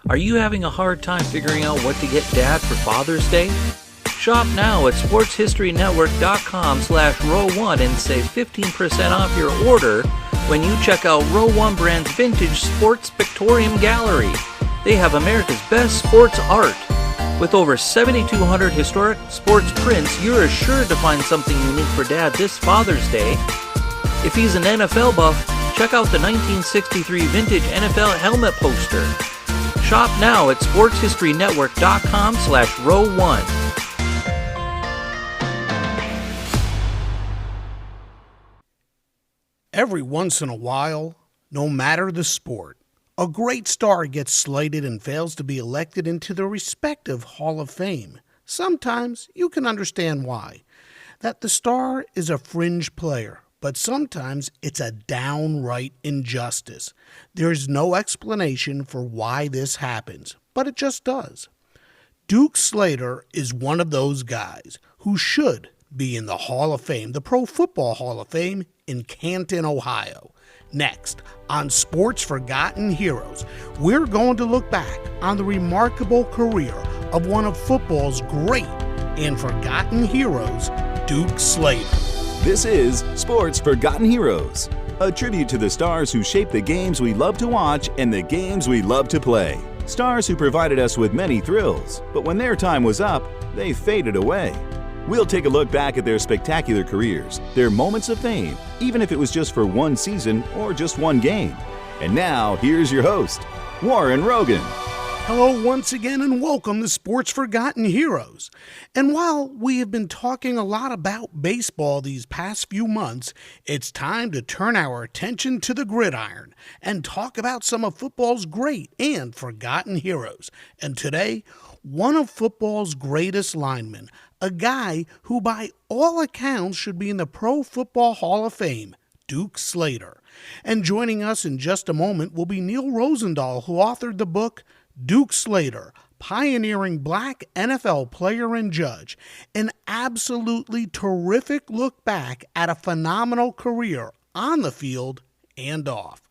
Are you having a hard time figuring out what to get Dad for Father's Day? Shop now at sportshistorynetwork.com/row1 and save 15% off your order when you check out Row 1 Brand's Vintage Sports Pictorium Gallery. They have America's best sports art. With over 7,200 historic sports prints, you're assured to find something unique for Dad this Father's Day. If he's an NFL buff, check out the 1963 vintage NFL helmet poster. Shop now at sportshistorynetwork.com/row1. Every once in a while, no matter the sport, a great star gets slighted and fails to be elected into their respective Hall of Fame. Sometimes you can understand why. That the star is a fringe player, but sometimes it's a downright injustice. There's no explanation for why this happens, but it just does. Duke Slater is one of those guys who should be in the Hall of Fame, the Pro Football Hall of Fame in Canton, Ohio. Next, on Sports Forgotten Heroes, we're going to look back on the remarkable career of one of football's great and forgotten heroes, Duke Slater. This is Sports Forgotten Heroes, a tribute to the stars who shaped the games we love to watch and the games we love to play. Stars who provided us with many thrills, but when their time was up, they faded away. We'll take a look back at their spectacular careers, their moments of fame, even if it was just for one season or just one game. And now, here's your host, Warren Rogan. Hello once again and welcome to Sports Forgotten Heroes. And while we have been talking a lot about baseball these past few months, it's time to turn our attention to the gridiron and talk about some of football's great and forgotten heroes. And today, one of football's greatest linemen, a guy who by all accounts should be in the Pro Football Hall of Fame, Duke Slater. And joining us in just a moment will be Neal Rozendaal, who authored the book Duke Slater, Pioneering Black NFL Player and Judge, an absolutely terrific look back at a phenomenal career on the field and off.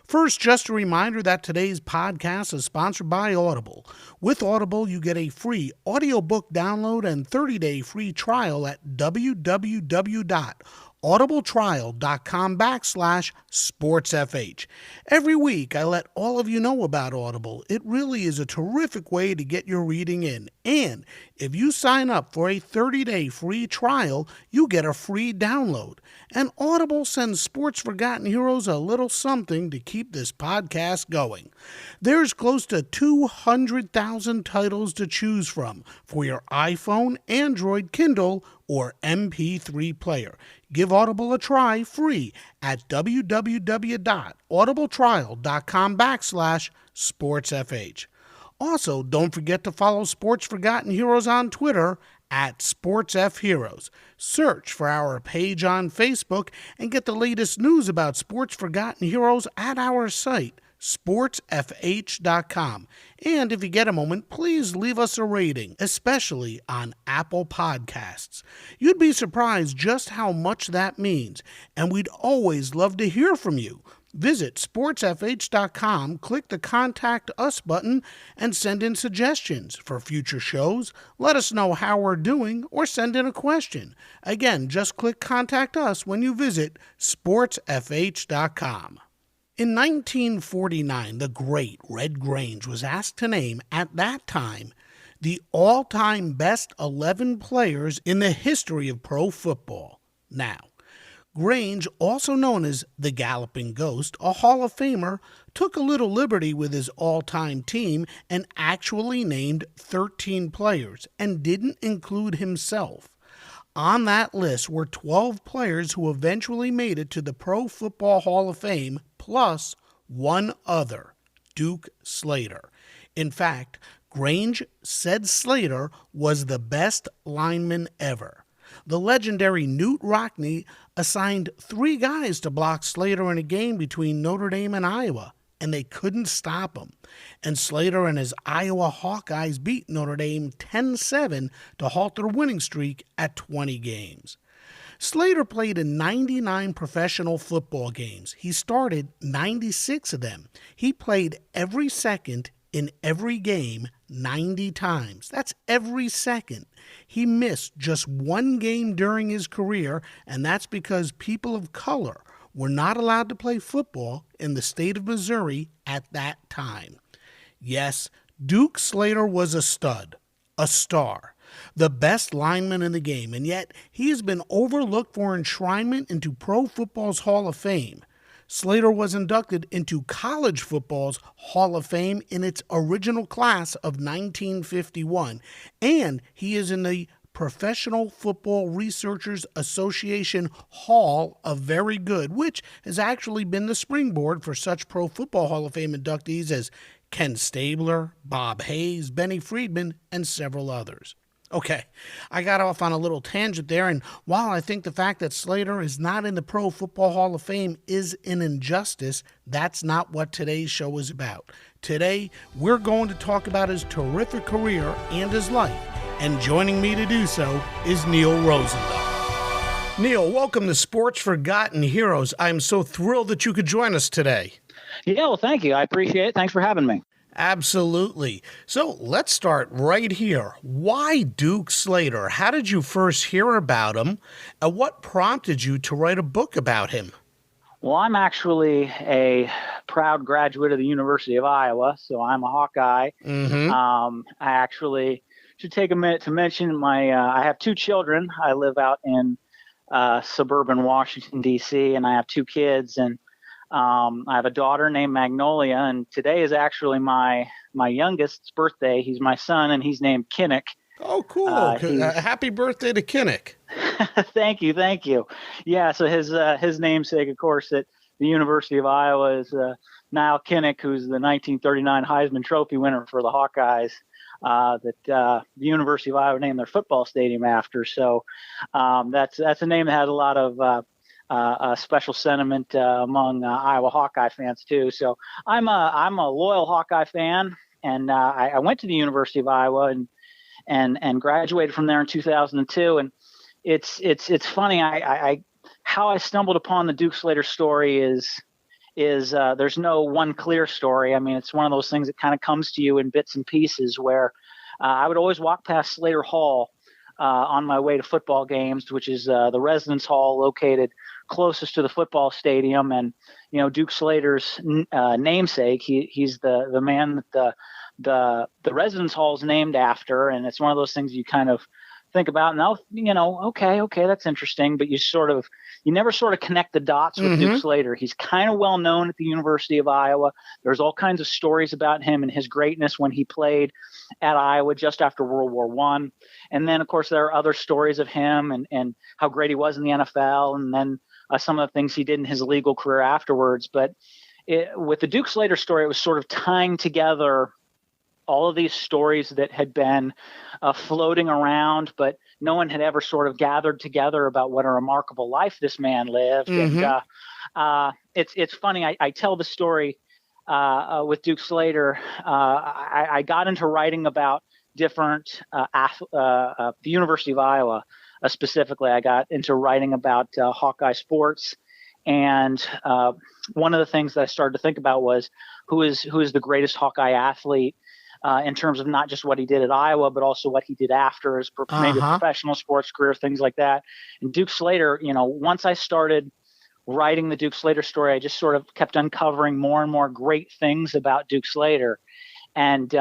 First, just a reminder that today's podcast is sponsored by Audible. With Audible, you get a free audiobook download and 30-day free trial at www.audibletrial.com/sportsfh. Every week, I let all of you know about Audible. It really is a terrific way to get your reading in. And if you sign up for a 30-day free trial, you get a free download. And Audible sends Sports Forgotten Heroes a little something to keep this podcast going. There's close to 200,000 titles to choose from for your iPhone, Android, Kindle, or MP3 player. Give Audible a try free at www.audibletrial.com/sportsfh. Also, don't forget to follow Sports Forgotten Heroes on Twitter at SportsFHeroes. Search for our page on Facebook and get the latest news about Sports Forgotten Heroes at our site, sportsfh.com. And if you get a moment, please leave us a rating, especially on Apple Podcasts. You'd be surprised just how much that means, and we'd always love to hear from you. Visit sportsfh.com, click the Contact Us button, and send in suggestions for future shows. Let us know how we're doing or send in a question. Again, just click Contact Us when you visit sportsfh.com. In 1949, the great Red Grange was asked to name, at that time, the all-time best 11 players in the history of pro football. Now, Grange, also known as the Galloping Ghost, a Hall of Famer, took a little liberty with his all-time team and actually named 13 players and didn't include himself. On that list were 12 players who eventually made it to the Pro Football Hall of Fame, plus one other, Duke Slater. In fact, Grange said Slater was the best lineman ever. The legendary Knute Rockne assigned 3 guys to block Slater in a game between Notre Dame and Iowa, and they couldn't stop him. And Slater and his Iowa Hawkeyes beat Notre Dame 10-7 to halt their winning streak at 20 games. Slater played in 99 professional football games. He started 96 of them. He played every second in every game 90 times. That's every second. He missed just one game during his career, and that's because people of color were not allowed to play football in the state of Missouri at that time. Yes, Duke Slater was a stud, a star, the best lineman in the game, and yet he has been overlooked for enshrinement into Pro Football's Hall of Fame. Slater was inducted into college football's Hall of Fame in its original class of 1951, and he is in the Professional Football Researchers Association Hall of Very Good, which has actually been the springboard for such Pro Football Hall of Fame inductees as Ken Stabler, Bob Hayes, Benny Friedman, and several others. Okay, I got off on a little tangent there, and while I think the fact that Slater is not in the Pro Football Hall of Fame is an injustice, that's not what today's show is about. Today, we're going to talk about his terrific career and his life, and joining me to do so is Neal Rozendaal. Neal, welcome to Sports Forgotten Heroes. I'm so thrilled that you could join us today. Yeah, well, thank you. I appreciate it. Thanks for having me. Absolutely. So let's start right here. Why Duke Slater? How did you first hear about him? And what prompted you to write a book about him? Well, I'm actually a proud graduate of the University of Iowa, so I'm a Hawkeye. I actually should take a minute to mention I have two children. I live out in suburban Washington, D.C., and I have two kids, and I have a daughter named Magnolia, and today is actually my youngest's birthday. He's my son, and he's named Kinnick. Oh, cool. Happy birthday to Kinnick. Thank you. Yeah, so his namesake, of course, at the University of Iowa is Niall Kinnick, who's the 1939 Heisman Trophy winner for the Hawkeyes, that the University of Iowa named their football stadium after. So that's a name that has a lot of special sentiment among Iowa Hawkeye fans too. So I'm a loyal Hawkeye fan, and I went to the University of Iowa and graduated from there in 2002. And it's funny. How I stumbled upon the Duke Slater story is there's no one clear story. I mean, it's one of those things that kind of comes to you in bits and pieces. Where I would always walk past Slater Hall on my way to football games, which is the residence hall located closest to the football stadium. And Duke Slater's namesake, he's the man that the residence hall is named after, and it's one of those things you kind of think about. Now, okay, that's interesting, but you never sort of connect the dots with Duke Slater. He's kind of well known at the University of Iowa. There's all kinds of stories about him and his greatness when he played at Iowa just after World War I. And then, of course, there are other stories of him and how great he was in the NFL, and then some of the things he did in his legal career afterwards. But with the Duke Slater story, it was sort of tying together all of these stories that had been floating around, but no one had ever sort of gathered together about what a remarkable life this man lived. And it's funny. I tell the story with Duke Slater. I got into writing about different the University of Iowa. Specifically, I got into writing about Hawkeye sports, and one of the things that I started to think about was who is the greatest Hawkeye athlete in terms of not just what he did at Iowa, but also what he did after his maybe professional sports career, things like that. And Duke Slater, once I started writing the Duke Slater story, I just sort of kept uncovering more and more great things about Duke Slater, and he's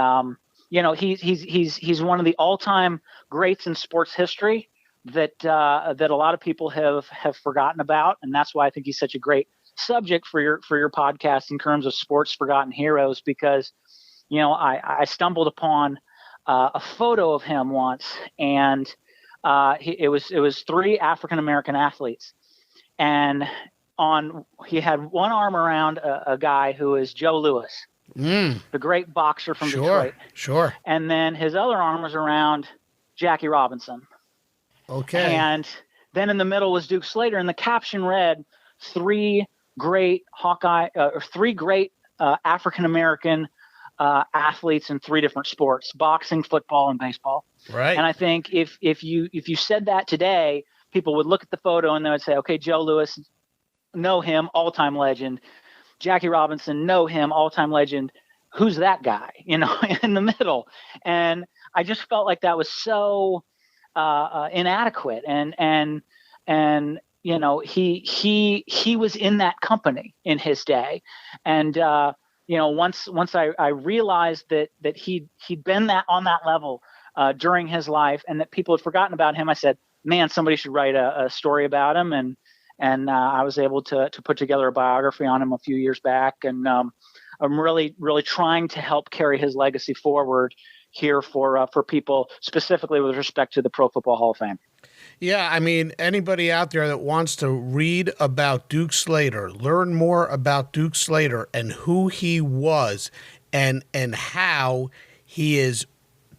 one of the all-time greats in sports history that a lot of people have forgotten about, and that's why I think he's such a great subject for your podcast in terms of Sports Forgotten Heroes, because I stumbled upon a photo of him once, and it was three African American athletes, and he had one arm around a guy who is Joe Louis, the great boxer from Detroit. Sure. And then his other arm was around Jackie Robinson. Okay. And then in the middle was Duke Slater, and the caption read, three great African American athletes in three different sports: boxing, football, and baseball. Right. And I think if you said that today, people would look at the photo and they would say, okay, Joe Louis, know him, all-time legend. Jackie Robinson, know him, all-time legend. who's that guy, in the middle. And I just felt like that was so inadequate. And he was in that company in his day. And once I realized that he'd been on that level during his life, and that people had forgotten about him, I said, man, somebody should write a story about him. And I was able to put together a biography on him a few years back. And I'm really, really trying to help carry his legacy forward here for people, specifically with respect to the Pro Football Hall of Fame. Yeah, I mean, anybody out there that wants to read about Duke Slater, learn more about Duke Slater and who he was, and how he is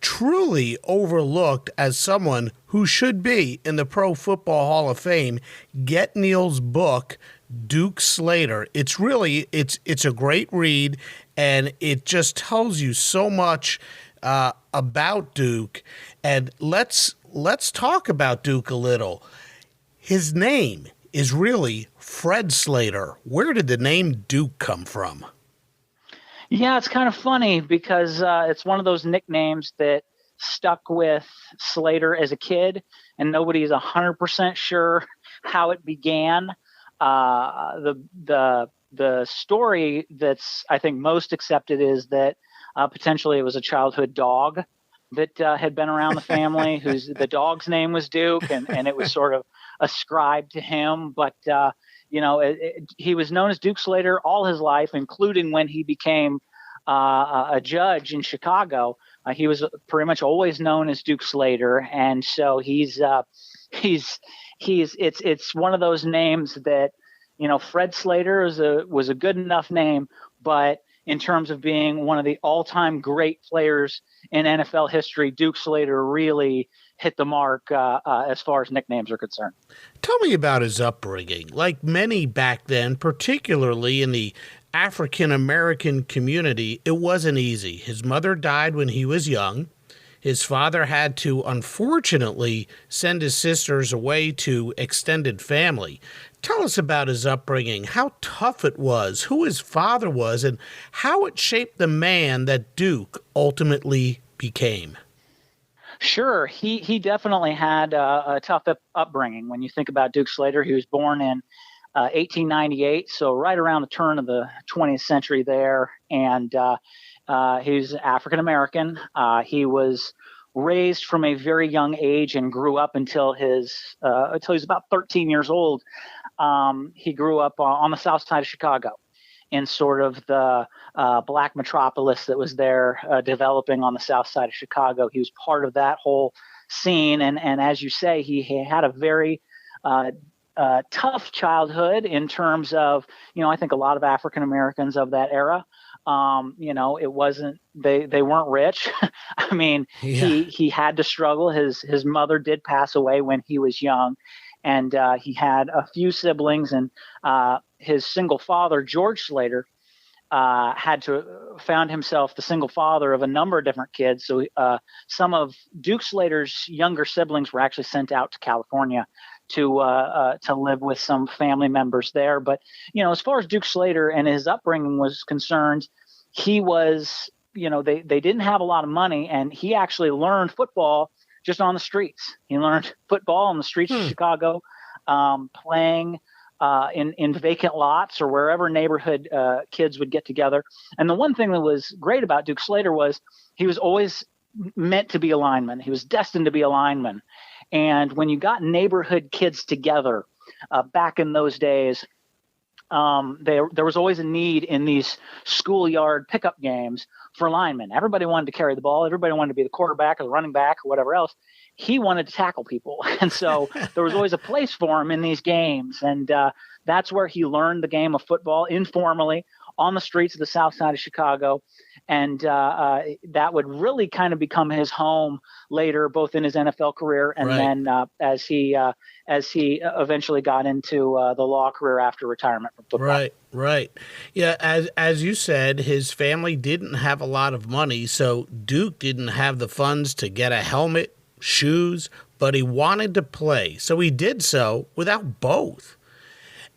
truly overlooked as someone who should be in the Pro Football Hall of Fame, get Neal's book, Duke Slater. It's a great read, and it just tells you so much about Duke. And let's talk about Duke a little. His name is really Fred Slater. Where did the name Duke come from? Yeah, it's kind of funny because it's one of those nicknames that stuck with Slater as a kid, and nobody's 100% sure how it began. The story that's, I think, most accepted is that potentially it was a childhood dog that had been around the family, the dog's name was Duke, and it was sort of ascribed to him. But he was known as Duke Slater all his life, including when he became a judge in Chicago. He was pretty much always known as Duke Slater, and so it's one of those names that, Fred Slater was a good enough name, but in terms of being one of the all-time great players in NFL history, Duke Slater really hit the mark as far as nicknames are concerned. Tell me about his upbringing. Like many back then, particularly in the African-American community, it wasn't easy. His mother died when he was young. His father had to, unfortunately, send his sisters away to extended family. Tell us about his upbringing, how tough it was, who his father was, and how it shaped the man that Duke ultimately became. Sure. He definitely had a tough upbringing. When you think about Duke Slater, he was born in 1898, so right around the turn of the 20th century there, and he's African American. He was raised from a very young age and grew up until he was about 13 years old. He grew up on the south side of Chicago, in sort of the black metropolis that was there developing on the south side of Chicago. He was part of that whole scene, and as you say, he had a very tough childhood in terms of, I think a lot of African Americans of that era, it wasn't, they weren't rich. I mean, yeah. He had to struggle. His mother did pass away when he was young, and he had a few siblings, and his single father, George Slater, found himself the single father of a number of different kids. So some of Duke Slater's younger siblings were actually sent out to California to live with some family members there. But, as far as Duke Slater and his upbringing was concerned, he was, they didn't have a lot of money, and he actually learned football just on the streets. He learned football on the streets of Chicago, playing in vacant lots or wherever neighborhood kids would get together. And the one thing that was great about Duke Slater was he was always meant to be a lineman. He was destined to be a lineman. And when you got neighborhood kids together back in those days, there was always a need in these schoolyard pickup games for linemen. Everybody wanted to carry the ball. Everybody wanted to be the quarterback or the running back or whatever else. He wanted to tackle people. And so there was always a place for him in these games. And that's where he learned the game of football informally on the streets of the south side of Chicago. And that would really kind of become his home later, both in his NFL career and then as he eventually got into the law career after retirement from football. Right. Yeah, as you said, his family didn't have a lot of money, so Duke didn't have the funds to get a helmet, shoes, but he wanted to play, so he did so without both.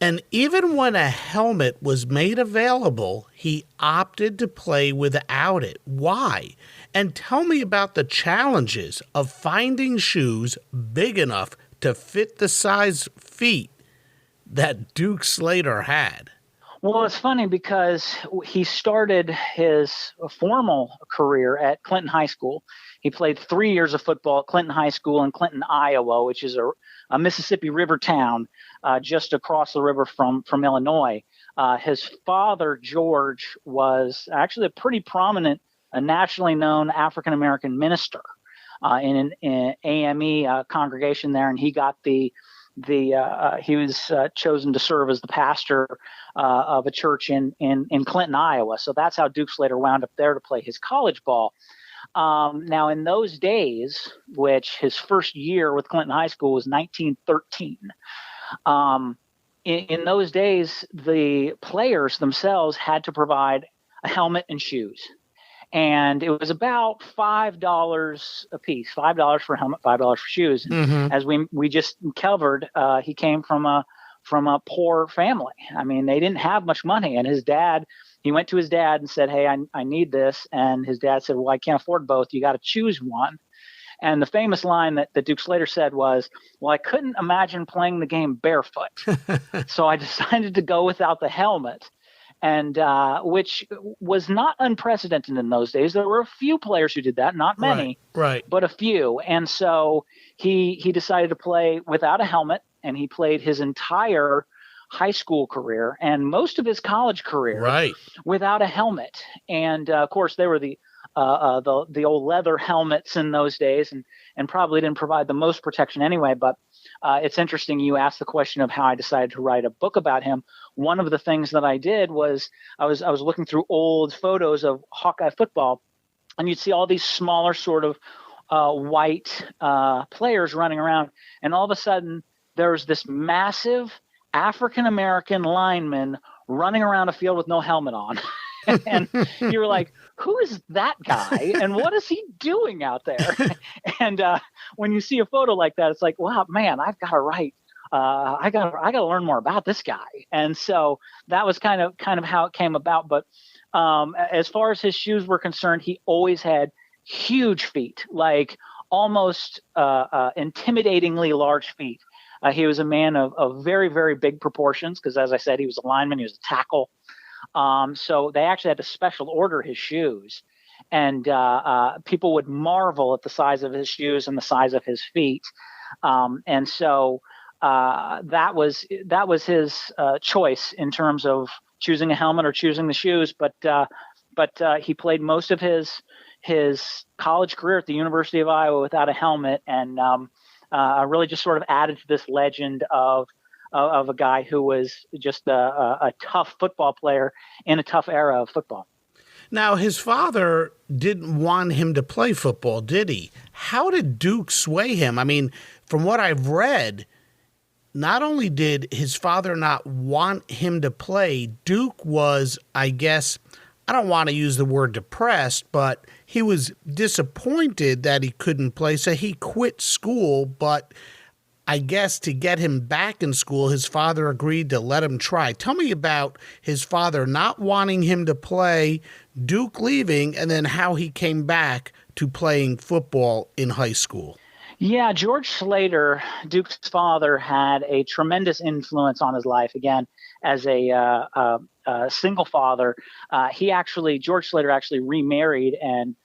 And even when a helmet was made available, he opted to play without it. Why? And tell me about the challenges of finding shoes big enough to fit the size feet that Duke Slater had. Well, it's funny because he started his formal career at Clinton High School. He played 3 years of football at Clinton High School in Clinton, Iowa, which is a Mississippi River town just across the river from Illinois. His father, George, was actually a pretty prominent, nationally known African-American minister in an AME congregation there, and he got he was chosen to serve as the pastor of a church in Clinton, Iowa. So that's how Duke Slater wound up there to play his college ball. Now, in those days, which his first year with Clinton High School was 1913, in those days, the players themselves had to provide a helmet and shoes. And it was about $5 a piece, $5 for a helmet, $5 for shoes. And as we just covered, he came from a poor family. I mean, they didn't have much money. And he went to his dad and said, "Hey, I need this." And his dad said, "Well, I can't afford both. You got to choose one." And the famous line that Duke Slater said was, "Well, I couldn't imagine playing the game barefoot. So I decided to go without the helmet." And which was not unprecedented in those days. There were a few players who did that, not many, right. but a few. And so he decided to play without a helmet, and he played his entire high school career and most of his college career without a helmet. And of course, they were the old leather helmets in those days, and probably didn't provide the most protection anyway. But it's interesting you asked the question of how I decided to write a book about him. One of the things that I did was I was looking through old photos of Hawkeye football, and you'd see all these smaller sort of white players running around, and all of a sudden there's this massive African-American lineman running around a field with no helmet on. And you were like, who is that guy and what is he doing out there? And when you see a photo like that, it's like, wow, man, I've got to write. I got to learn more about this guy. And so that was kind of how it came about. But as far as his shoes were concerned, he always had huge feet, like almost intimidatingly large feet. He was a man of very, very big proportions because, as I said, he was a lineman, he was a tackle. So they actually had to special order his shoes, and people would marvel at the size of his shoes and the size of his feet. And so that was his choice in terms of choosing a helmet or choosing the shoes. But he played most of his college career at the University of Iowa without a helmet, and really just sort of added to this legend of a guy who was just a tough football player in a tough era of football. Now, his father didn't want him to play football, did he? How did Duke sway him? I mean, from what I've read, not only did his father not want him to play, Duke was, I guess, I don't want to use the word depressed, but he was disappointed that he couldn't play, so he quit school. But I guess to get him back in school, his father agreed to let him try. Tell me about his father not wanting him to play, Duke leaving, and then how he came back to playing football in high school. Yeah, George Slater, Duke's father, had a tremendous influence on his life. Again, as a single father, George Slater actually remarried, and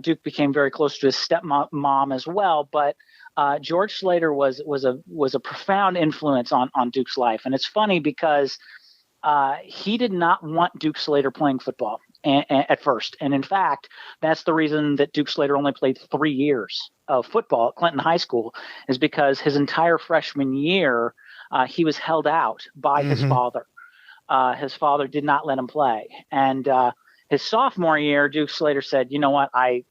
Duke became very close to his stepmom as well. But George Slater was a profound influence on Duke's life, and it's funny because he did not want Duke Slater playing football at first, and in fact, that's the reason that Duke Slater only played 3 years of football at Clinton High School, is because his entire freshman year he was held out by his father. His father did not let him play, and his sophomore year, Duke Slater said, "You know what? I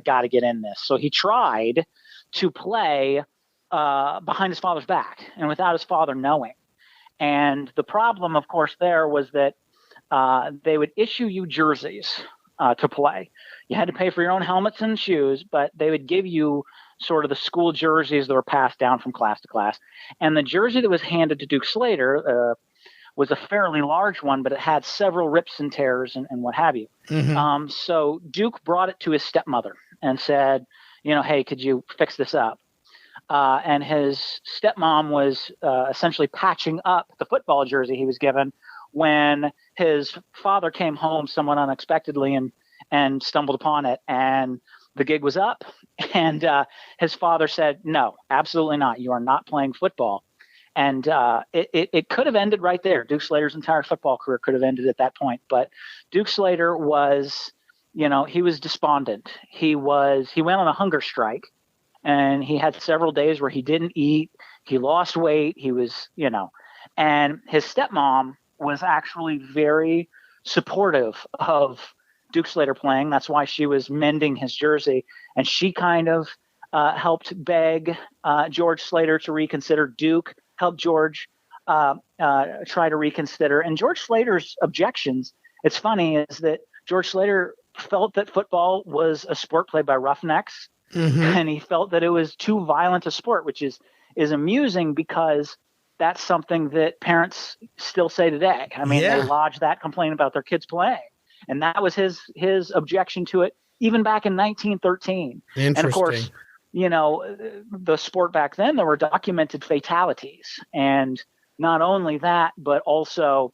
got to get in this." So he tried to play behind his father's back and without his father knowing. And the problem, of course, there was that they would issue you jerseys to play. You had to pay for your own helmets and shoes, but they would give you sort of the school jerseys that were passed down from class to class. And the jersey that was handed to Duke Slater was a fairly large one, but it had several rips and tears and what have you. So Duke brought it to his stepmother and said, hey, could you fix this up? And his stepmom was essentially patching up the football jersey he was given when his father came home somewhat unexpectedly and stumbled upon it. And the gig was up. And his father said, no, absolutely not. You are not playing football. And it could have ended right there. Duke Slater's entire football career could have ended at that point. But Duke Slater was, he was despondent. He went on a hunger strike. And he had several days where he didn't eat. He lost weight. He was, and his stepmom was actually very supportive of Duke Slater playing. That's why she was mending his jersey. And she kind of helped beg George Slater to reconsider. Duke helped George try to reconsider. And George Slater's objections, it's funny, is that George Slater felt that football was a sport played by roughnecks. And he felt that it was too violent a sport, which is amusing because that's something that parents still say today. I mean, they lodge that complaint about their kids playing. And that was his objection to it, even back in 1913. And of course, the sport back then, there were documented fatalities. And not only that, but also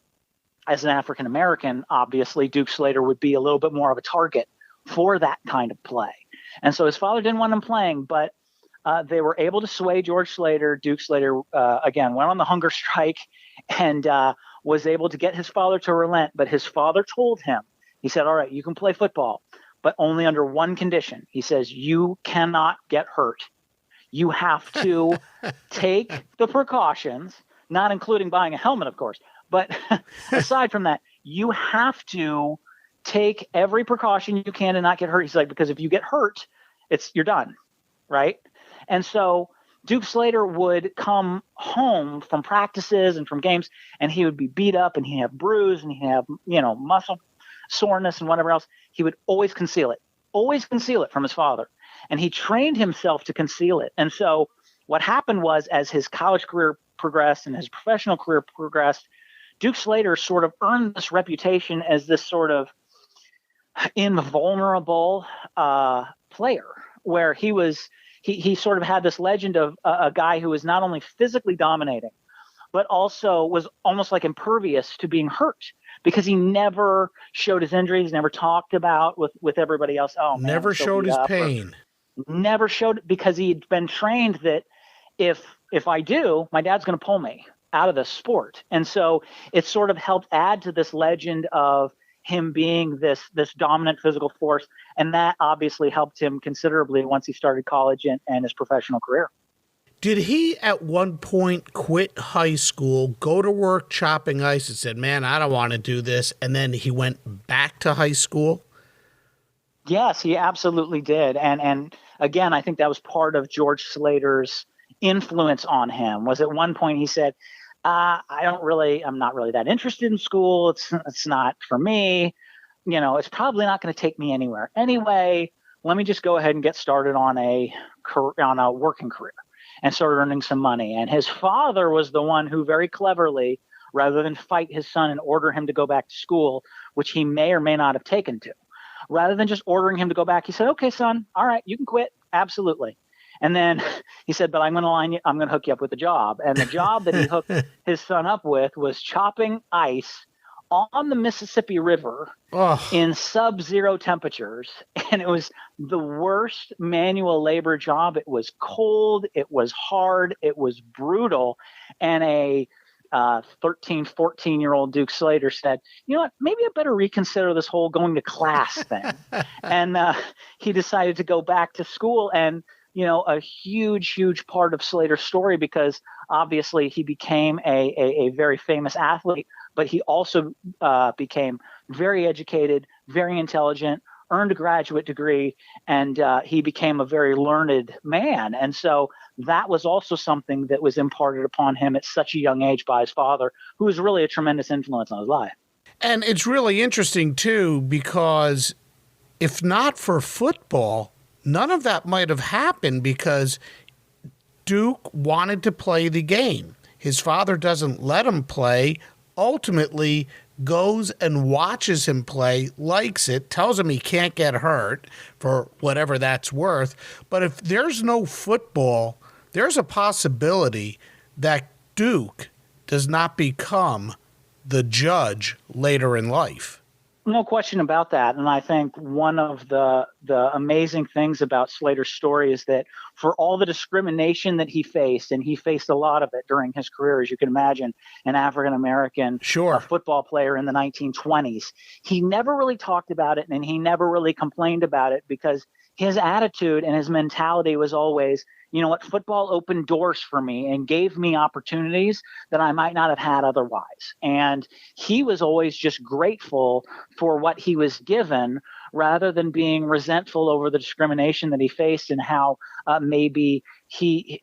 as an African-American, obviously, Duke Slater would be a little bit more of a target for that kind of play. And so his father didn't want him playing, but they were able to sway George Slater. Duke Slater, again, went on the hunger strike and was able to get his father to relent. But his father told him, he said, all right, you can play football, but only under one condition. He says, you cannot get hurt. You have to take the precautions, not including buying a helmet, of course. But aside from that, you have to take every precaution you can to not get hurt. He's like, because if you get hurt, you're done, right? And so Duke Slater would come home from practices and from games, and he would be beat up, and he'd have bruise, and he'd have muscle soreness and whatever else. He would always conceal it from his father, and he trained himself to conceal it. And so what happened was, as his college career progressed and his professional career progressed, Duke Slater sort of earned this reputation as this sort of invulnerable player, where he sort of had this legend of a guy who was not only physically dominating, but also was almost like impervious to being hurt, because he never showed his injuries, never talked about with everybody else. Oh, man, never showed his pain. Never showed, because he'd been trained that if I do, my dad's going to pull me out of the sport. And so it sort of helped add to this legend of him being this dominant physical force. And that obviously helped him considerably once he started college and his professional career. Did he at one point quit high school, go to work chopping ice, and said, man, I don't want to do this, and then he went back to high school? Yes, he absolutely did. And again, I think that was part of George Slater's influence on him. Was at one point he said, I'm not really that interested in school. It's not for me. It's probably not going to take me anywhere. Anyway, let me just go ahead and get started on a working career and start earning some money. And his father was the one who very cleverly, rather than fight his son and order him to go back to school, which he may or may not have taken to, rather than just ordering him to go back, he said, okay, son, all right, you can quit. Absolutely. And then he said, but I'm going to hook you up with a job. And the job that he hooked his son up with was chopping ice on the Mississippi River in sub-zero temperatures. And it was the worst manual labor job. It was cold. It was hard. It was brutal. And a 13, 14-year-old Duke Slater said, you know what, maybe I better reconsider this whole going to class thing. And he decided to go back to school. And a huge part of Slater's story, because obviously he became a very famous athlete, but he also became very educated, very intelligent, earned a graduate degree, and he became a very learned man. And so that was also something that was imparted upon him at such a young age by his father, who was really a tremendous influence on his life. And it's really interesting, too, because if not for football, none of that might have happened because Duke wanted to play the game. His father doesn't let him play, ultimately goes and watches him play, likes it, tells him he can't get hurt for whatever that's worth. But if there's no football, there's a possibility that Duke does not become the judge later in life. No question about that. And I think one of the amazing things about Slater's story is that for all the discrimination that he faced, and he faced a lot of it during his career, as you can imagine, an African-American football player in the 1920s, he never really talked about it and he never really complained about it because his attitude and his mentality was always, you know what, football opened doors for me and gave me opportunities that I might not have had otherwise. And he was always just grateful for what he was given rather than being resentful over the discrimination that he faced and how maybe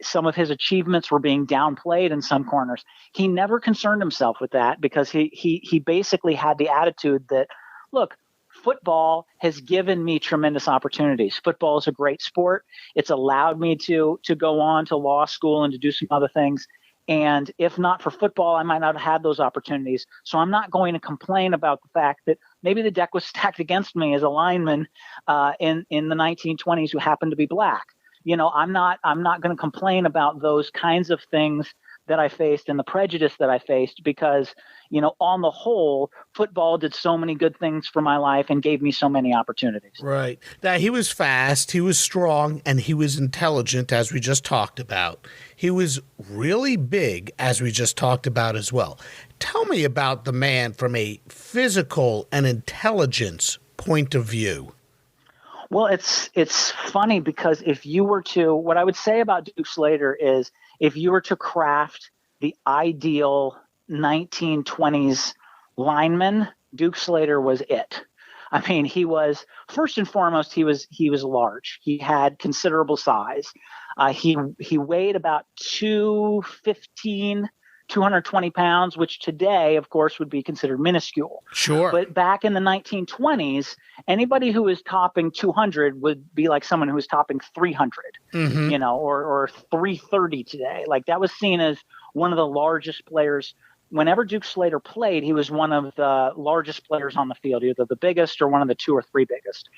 some of his achievements were being downplayed in some corners. He never concerned himself with that because he basically had the attitude that, look, football has given me tremendous opportunities. Football is a great sport. It's allowed me to go on to law school and to do some other things. And if not for football, I might not have had those opportunities. So I'm not going to complain about the fact that maybe the deck was stacked against me as a lineman in the 1920s who happened to be black. You know, I'm not going to complain about those kinds of things that I faced and the prejudice that I faced because, you know, on the whole, football did so many good things for my life and gave me so many opportunities. Right. Now, he was fast, he was strong, and he was intelligent, as we just talked about. He was really big, as we just talked about as well. Tell me about the man from a physical and intelligence point of view. Well, it's funny because if you were to, what I would say about Duke Slater is if you were to craft the ideal 1920s lineman, Duke Slater was it. I mean, he was, first and foremost, he was large. He had considerable size. He weighed about 215, 220 pounds, which today, of course, would be considered minuscule. Sure. But back in the 1920s, anybody who was topping 200 would be like someone who was topping 300, you know, or 330 today. Like that was seen as one of the largest players. Whenever Duke Slater played, he was one of the largest players on the field, either the biggest or one of the two or three biggest.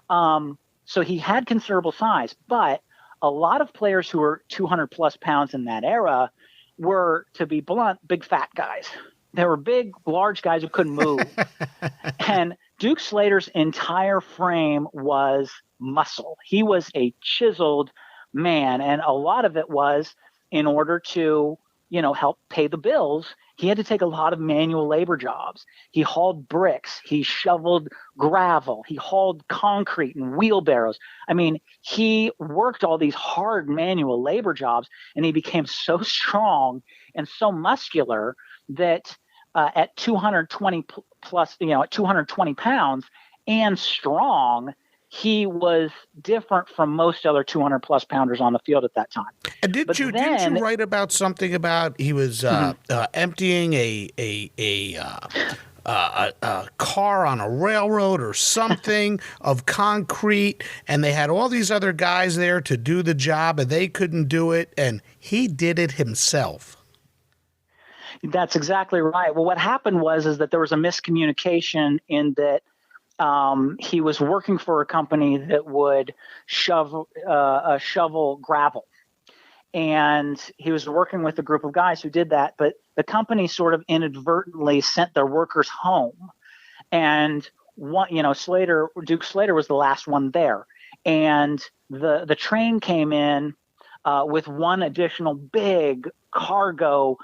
So he had considerable size, but a lot of players who were 200 plus pounds in that era were, to be blunt, big fat guys. They were big, large guys who couldn't move. And Duke Slater's entire frame was muscle. He was a chiseled man. And a lot of it was in order to, you know, help pay the bills. He had to take a lot of manual labor jobs. He hauled bricks. He shoveled gravel. He hauled concrete and wheelbarrows. I mean, he worked all these hard manual labor jobs, and he became so strong and so muscular that at 220 plus, you know, at 220 pounds and strong, he was different from most other 200 plus pounders on the field at that time. And didn't you write about something about he was emptying a car on a railroad or something of concrete, and they had all these other guys there to do the job, and they couldn't do it, and he did it himself. That's exactly right. Well, what happened is that there was a miscommunication in that he was working for a company that would shovel gravel. And he was working with a group of guys who did that, but the company sort of inadvertently sent their workers home. And Duke Slater was the last one there. And the train came in with one additional big cargo,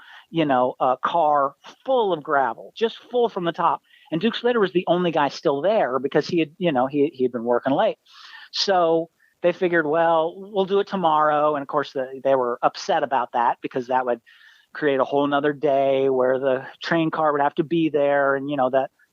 car full of gravel, just full from the top. And Duke Slater was the only guy still there because he had been working late. So they figured, well, we'll do it tomorrow. And of course, they were upset about that because that would create a whole nother day where the train car would have to be there and,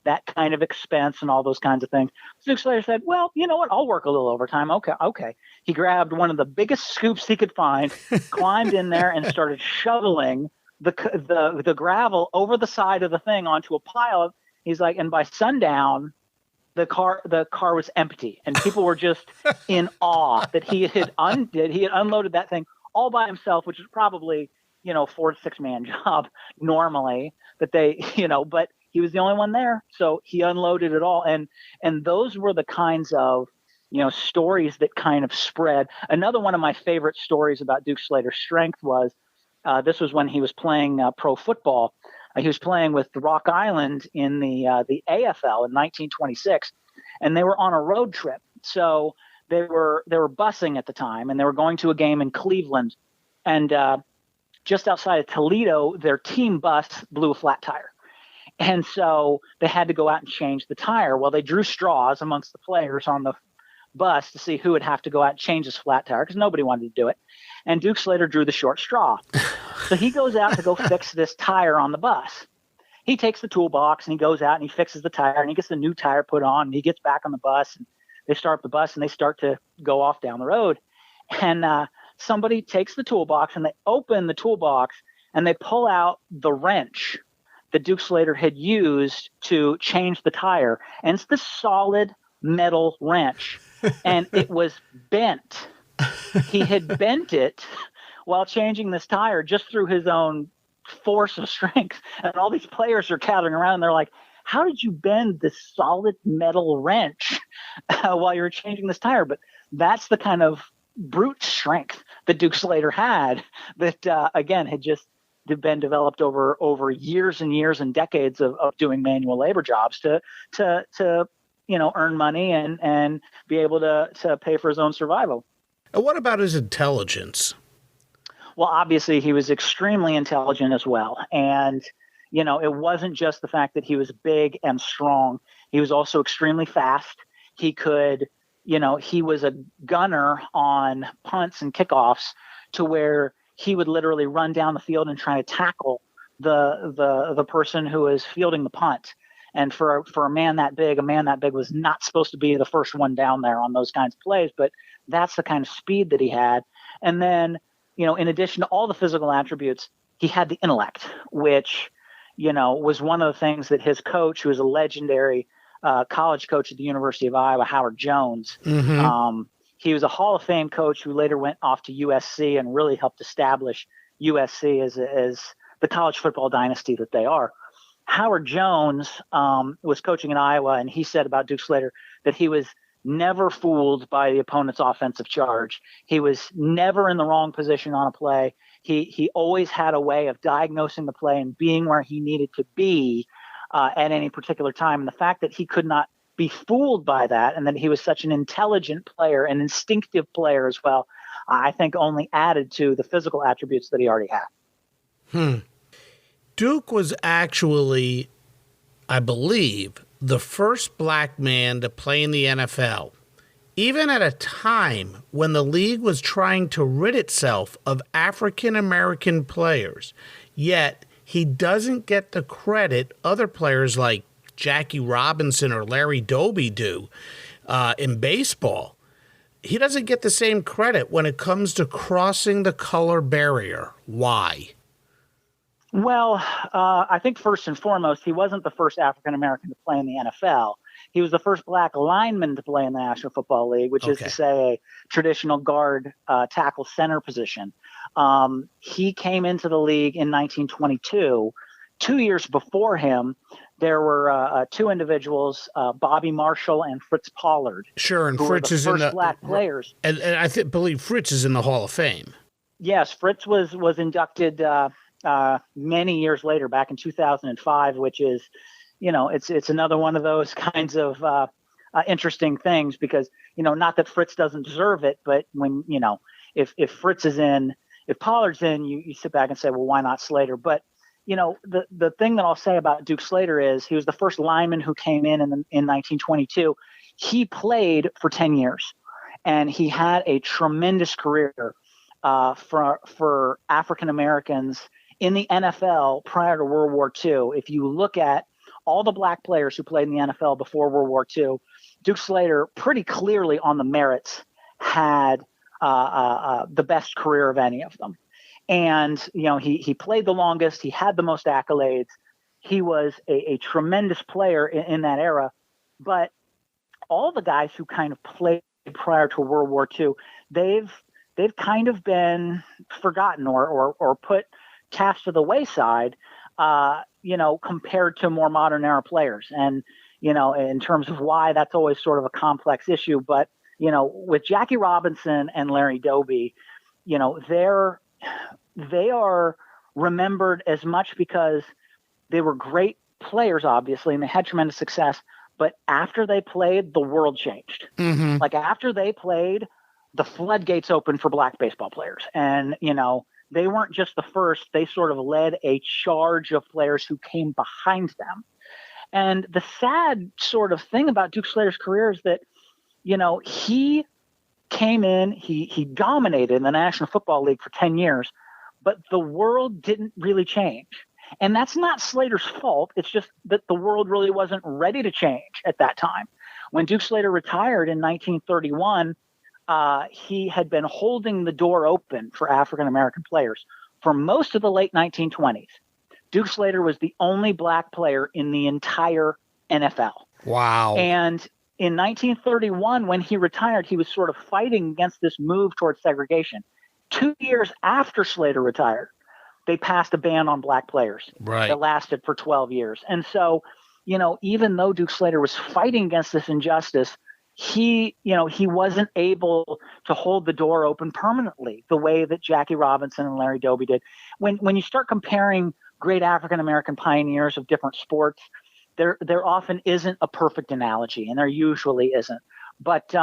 that kind of expense and all those kinds of things. So Duke Slater said, well, you know what? I'll work a little overtime. Okay. He grabbed one of the biggest scoops he could find, climbed in there and started shoveling the gravel over the side of the thing onto a pile. He's like, and by sundown, car was empty, and people were just in awe that he had unloaded that thing all by himself, which is probably 4 to 6 man job normally. But but he was the only one there, so he unloaded it all, and those were the kinds of stories that kind of spread. Another one of my favorite stories about Duke Slater's strength was this was when he was playing pro football. He was playing with Rock Island in the AFL in 1926, and they were on a road trip. So they were busing at the time, and they were going to a game in Cleveland. And just outside of Toledo, their team bus blew a flat tire. And so they had to go out and change the tire. Well, they drew straws amongst the players on the bus to see who would have to go out and change this flat tire, because nobody wanted to do it. And Duke Slater drew the short straw. So he goes out to go fix this tire on the bus. He takes the toolbox and he goes out and he fixes the tire, and he gets the new tire put on, and he gets back on the bus, and they start the bus and they start to go off down the road. And somebody takes the toolbox and they open the toolbox and they pull out the wrench that Duke Slater had used to change the tire. And it's this solid metal wrench, and it was bent. He had bent it while changing this tire just through his own force of strength. And all these players are gathering around, and they're like, how did you bend this solid metal wrench while you were changing this tire? But that's the kind of brute strength that Duke Slater had that, again, had just been developed over years and years and decades of doing manual labor jobs to earn money and be able to pay for his own survival. And what about his intelligence? Well, obviously, he was extremely intelligent as well. And, it wasn't just the fact that he was big and strong. He was also extremely fast. He could, he was a gunner on punts and kickoffs to where he would literally run down the field and try to tackle the person who was fielding the punt. And for a man that big was not supposed to be the first one down there on those kinds of plays. But that's the kind of speed that he had. And then, in addition to all the physical attributes, he had the intellect, which, was one of the things that his coach, who was a legendary college coach at the University of Iowa, Howard Jones, he was a Hall of Fame coach who later went off to USC and really helped establish USC as the college football dynasty that they are. Howard Jones was coaching in Iowa, and he said about Duke Slater that he was never fooled by the opponent's offensive charge. He was never in the wrong position on a play. He always had a way of diagnosing the play and being where he needed to be at any particular time. And the fact that he could not be fooled by that, and that he was such an intelligent player, an instinctive player as well, I think only added to the physical attributes that he already had. Duke was actually, I believe, the first black man to play in the NFL, even at a time when the league was trying to rid itself of African-American players. Yet he doesn't get the credit other players like Jackie Robinson or Larry Doby do in baseball. He doesn't get the same credit when it comes to crossing the color barrier. Why? Well, I think first and foremost, he wasn't the first African-American to play in the NFL. He was the first black lineman to play in the National Football League, which is to say a traditional guard tackle center position. He came into the league in 1922. 2 years before him, there were two individuals, Bobby Marshall and Fritz Pollard. Sure, and who Fritz were the is first in the black players. And I believe Fritz is in the Hall of Fame. Yes, Fritz was inducted many years later, back in 2005, which is, it's another one of those kinds of interesting things because, not that Fritz doesn't deserve it, but when, if Fritz is in, if Pollard's in, you sit back and say, well, why not Slater? But, the thing that I'll say about Duke Slater is he was the first lineman who came in 1922. He played for 10 years, and he had a tremendous career for African Americans in the NFL prior to World War II. If you look at all the black players who played in the NFL before World War II, Duke Slater pretty clearly on the merits had the best career of any of them. And, he played the longest. He had the most accolades. He was a tremendous player in that era. But all the guys who kind of played prior to World War II, they've kind of been forgotten or put cast to the wayside, compared to more modern era players. And, in terms of why, that's always sort of a complex issue. But, with Jackie Robinson and Larry Doby, they are remembered as much because they were great players, obviously, and they had tremendous success. But after they played, the world changed. Mm-hmm. Like after they played, the floodgates opened for black baseball players. And, they weren't just the first, they sort of led a charge of players who came behind them. And the sad sort of thing about Duke Slater's career is that, he came in, he dominated in the National Football League for 10 years, but the world didn't really change. And that's not Slater's fault. It's just that the world really wasn't ready to change at that time. When Duke Slater retired in 1931, he had been holding the door open for African-American players for most of the late 1920s. Duke Slater was the only black player in the entire NFL. Wow. And in 1931, when he retired, he was sort of fighting against this move towards segregation. 2 years after Slater retired, they passed a ban on black players. Right. That lasted for 12 years. And so, even though Duke Slater was fighting against this injustice, he wasn't able to hold the door open permanently the way that Jackie Robinson and Larry Doby did. When you start comparing great African-American pioneers of different sports, there often isn't a perfect analogy, and there usually isn't. But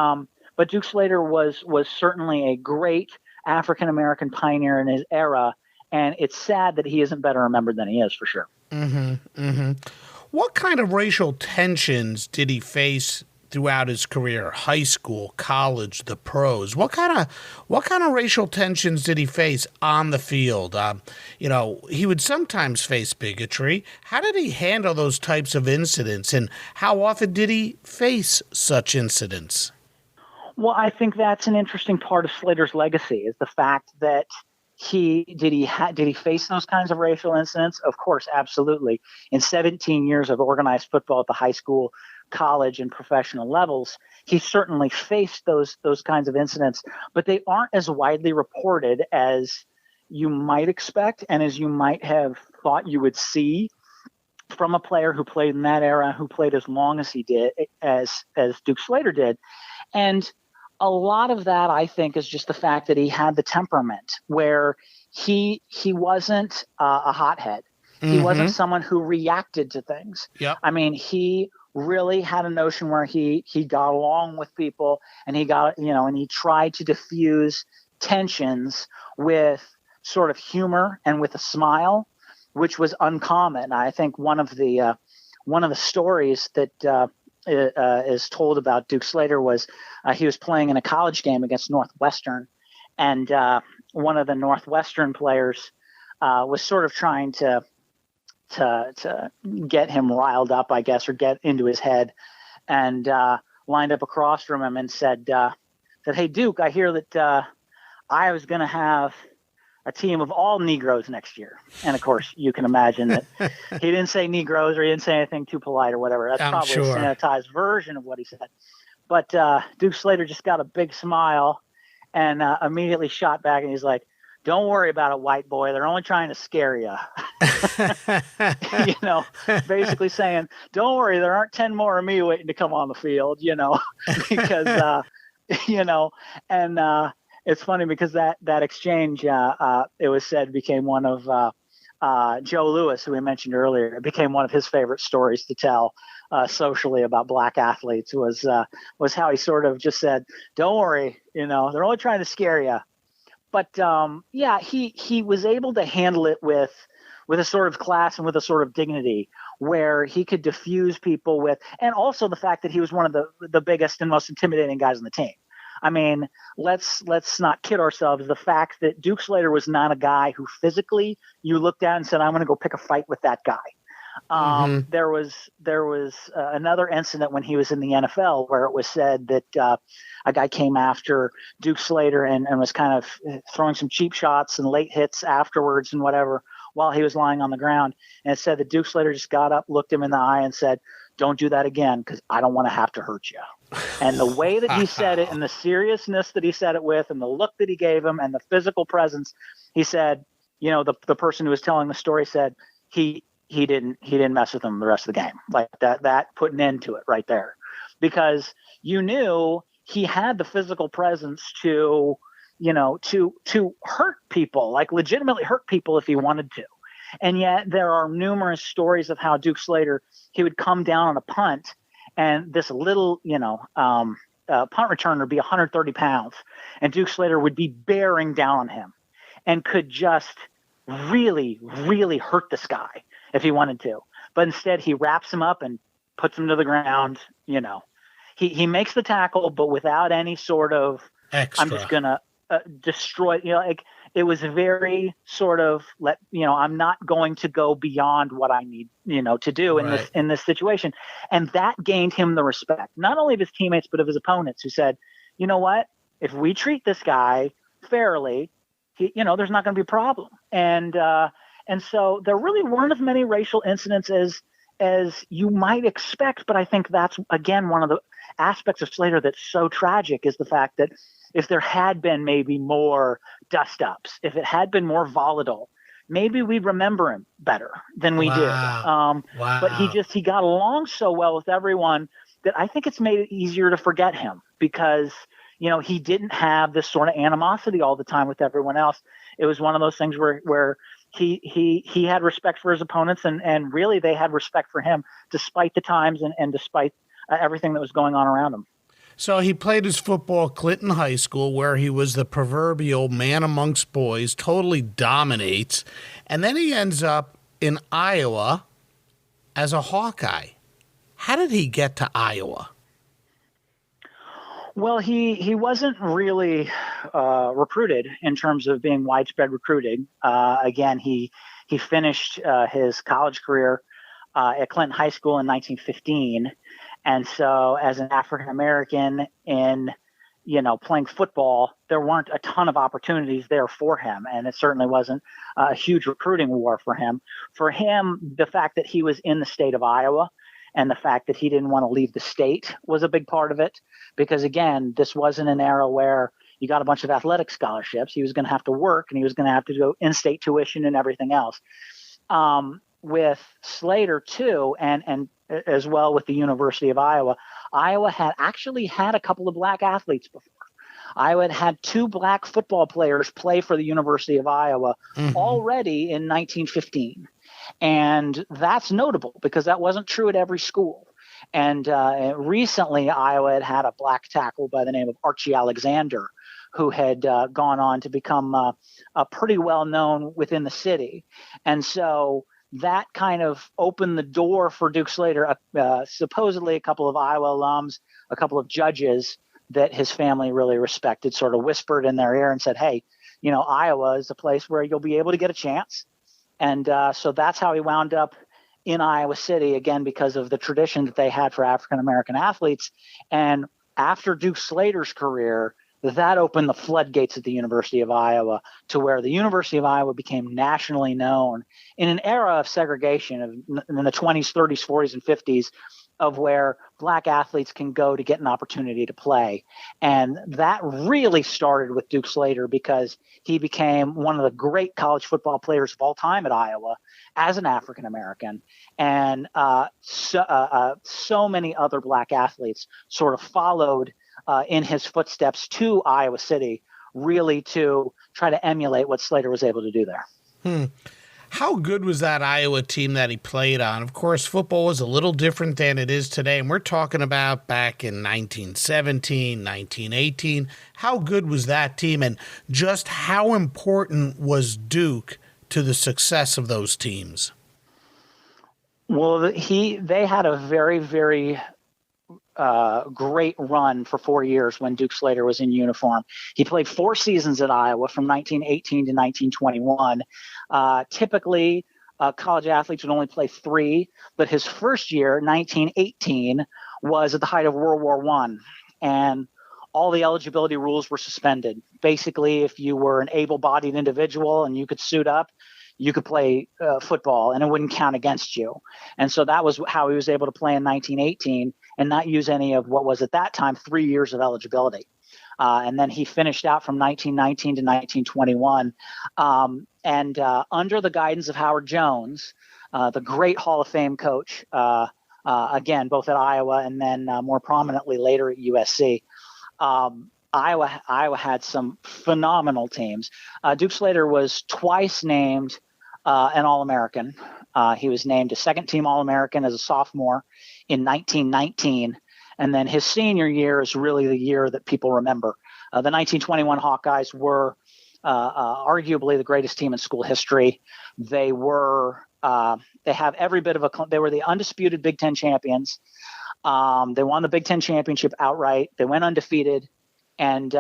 Duke Slater was certainly a great African-American pioneer in his era, and it's sad that he isn't better remembered than he is, for sure. Mm-hmm. Mm-hmm. What kind of racial tensions did he face throughout his career? High school, college, the pros. What kind of racial tensions did he face on the field? He would sometimes face bigotry. How did he handle those types of incidents, and how often did he face such incidents? Well, I think that's an interesting part of Slater's legacy, is the fact that did he face those kinds of racial incidents? Of course, absolutely. In 17 years of organized football at the high school, college, and professional levels, he certainly faced those kinds of incidents, but they aren't as widely reported as you might expect and as you might have thought you would see from a player who played in that era, who played as long as he did, as Duke Slater did. And a lot of that, I think, is just the fact that he had the temperament where he wasn't a hothead. He wasn't someone who reacted to things. Yep. I mean, he really had a notion where he got along with people, and and he tried to diffuse tensions with sort of humor and with a smile, which was uncommon. I think one of the stories that is told about Duke Slater was he was playing in a college game against Northwestern, and one of the Northwestern players was sort of trying to get him riled up, I guess, or get into his head, and lined up across from him and said, "Hey, Duke, I hear that I was going to have a team of all Negroes next year." And of course, you can imagine that he didn't say Negroes, or he didn't say anything too polite or whatever. That's probably a sanitized version of what he said. But Duke Slater just got a big smile and immediately shot back, and he's like, "Don't worry about it, white boy. They're only trying to scare you." Basically saying, "Don't worry, there aren't 10 more of me waiting to come on the field," because, and it's funny because that exchange, it was said, became one of Joe Louis, who we mentioned earlier. It became one of his favorite stories to tell socially about black athletes, was how he sort of just said, "Don't worry, they're only trying to scare you." But he was able to handle it with a sort of class and with a sort of dignity, where he could diffuse people with, and also the fact that he was one of the biggest and most intimidating guys on the team. I mean, let's not kid ourselves. The fact that Duke Slater was not a guy who physically you looked at and said, "I'm going to go pick a fight with that guy." There was another incident when he was in the NFL where it was said that a guy came after Duke Slater and was kind of throwing some cheap shots and late hits afterwards and whatever while he was lying on the ground. And it said that Duke Slater just got up, looked him in the eye, and said, don't do that again because I don't want to have to hurt you. And the way that he said it and the seriousness that he said it with and the look that he gave him and the physical presence, he said, the person who was telling the story said he didn't mess with him the rest of the game. Like that put an end to it right there, because you knew he had the physical presence to hurt people, like legitimately hurt people if he wanted to. And yet there are numerous stories of how Duke Slater, he would come down on a punt and this little, punt returner would be 130 pounds and Duke Slater would be bearing down on him and could just really, really hurt this guy if he wanted to. But instead he wraps him up and puts him to the ground. He makes the tackle, but without any sort of extra. I'm just going to destroy, it was very sort of I'm not going to go beyond what I need, to do in this situation. And that gained him the respect, not only of his teammates, but of his opponents, who said, you know what, if we treat this guy fairly, there's not going to be a problem. And so there really weren't as many racial incidents as you might expect. But I think that's, again, one of the aspects of Slater that's so tragic, is the fact that if there had been maybe more dust-ups, if it had been more volatile, maybe we'd remember him better than we did. Wow. But he got along so well with everyone that I think it's made it easier to forget him, because he didn't have this sort of animosity all the time with everyone else. It was one of those things where he had respect for his opponents, and really they had respect for him despite the times and despite everything that was going on around him. So he played his football at Clinton High School, where he was the proverbial man amongst boys, totally dominates, and then he ends up in Iowa as a Hawkeye. How did he get to Iowa? Well, he wasn't really recruited in terms of being widespread recruiting. Again, he finished his college career at Clinton High School in 1915. And so as an African American in, playing football, there weren't a ton of opportunities there for him. And it certainly wasn't a huge recruiting war for him. For him, the fact that he was in the state of Iowa and the fact that he didn't want to leave the state was a big part of it. Because, again, this wasn't an era where you got a bunch of athletic scholarships. He was going to have to work, and he was going to have to go in-state tuition and everything else. With Slater, too, and as well with the University of Iowa, Iowa had actually had a couple of black athletes before. Iowa had 2 black football players play for the University of Iowa already in 1915. And that's notable because that wasn't true at every school. And recently, Iowa had a black tackle by the name of Archie Alexander, who had gone on to become pretty well known within the city. And so that kind of opened the door for Duke Slater. Supposedly a couple of Iowa alums, a couple of judges that his family really respected, sort of whispered in their ear and said, hey, Iowa is a place where you'll be able to get a chance. And so that's how he wound up in Iowa City, again, because of the tradition that they had for African-American athletes. And after Duke Slater's career, that opened the floodgates at the University of Iowa to where the University of Iowa became nationally known in an era of segregation in the 20s, 30s, 40s, and 50s, of where black athletes can go to get an opportunity to play. And that really started with Duke Slater, because he became one of the great college football players of all time at Iowa as an African American. And so many other black athletes sort of followed in his footsteps to Iowa City, really to try to emulate what Slater was able to do there. How good was that Iowa team that he played on? Of course, football was a little different than it is today, and we're talking about back in 1917, 1918. How good was that team, and just how important was Duke to the success of those teams? Well, they had a very, very great run for 4 years when Duke Slater was in uniform. He played 4 seasons at Iowa from 1918 to 1921. Typically, college athletes would only play 3, but his first year, 1918, was at the height of World War I, and all the eligibility rules were suspended. Basically, if you were an able-bodied individual and you could suit up, you could play football and it wouldn't count against you. And so that was how he was able to play in 1918 and not use any of what was at that time 3 years of eligibility. And then he finished out from 1919 to 1921. And under the guidance of Howard Jones, the great Hall of Fame coach, again, both at Iowa and then more prominently later at USC, Iowa had some phenomenal teams. Duke Slater was twice named an All-American. He was named a second-team All-American as a sophomore in 1919. And then his senior year is really the year that people remember. The 1921 Hawkeyes were arguably the greatest team in school history. They have every bit of they were the undisputed Big Ten champions. They won the Big Ten championship outright. They went undefeated. And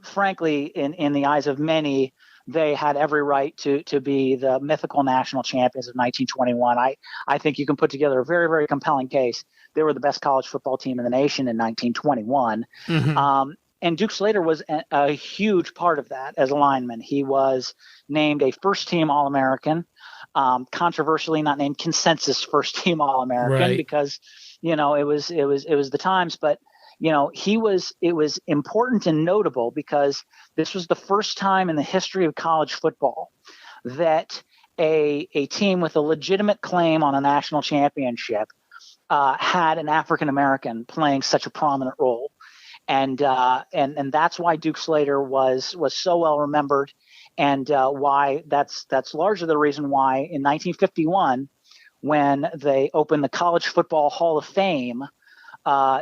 frankly, in the eyes of many, they had every right to be the mythical national champions of 1921. I think you can put together a very, very compelling case. They were the best college football team in the nation in 1921. Mm-hmm. And Duke Slater was a huge part of that as a lineman. He was named a first-team All-American, controversially not named consensus first-team All-American because, it was the times. But, it was important and notable because this was the first time in the history of college football that a team with a legitimate claim on a national championship had an African-American playing such a prominent role. And that's why Duke Slater was so well remembered, and why that's largely the reason why in 1951, when they opened the College Football Hall of Fame,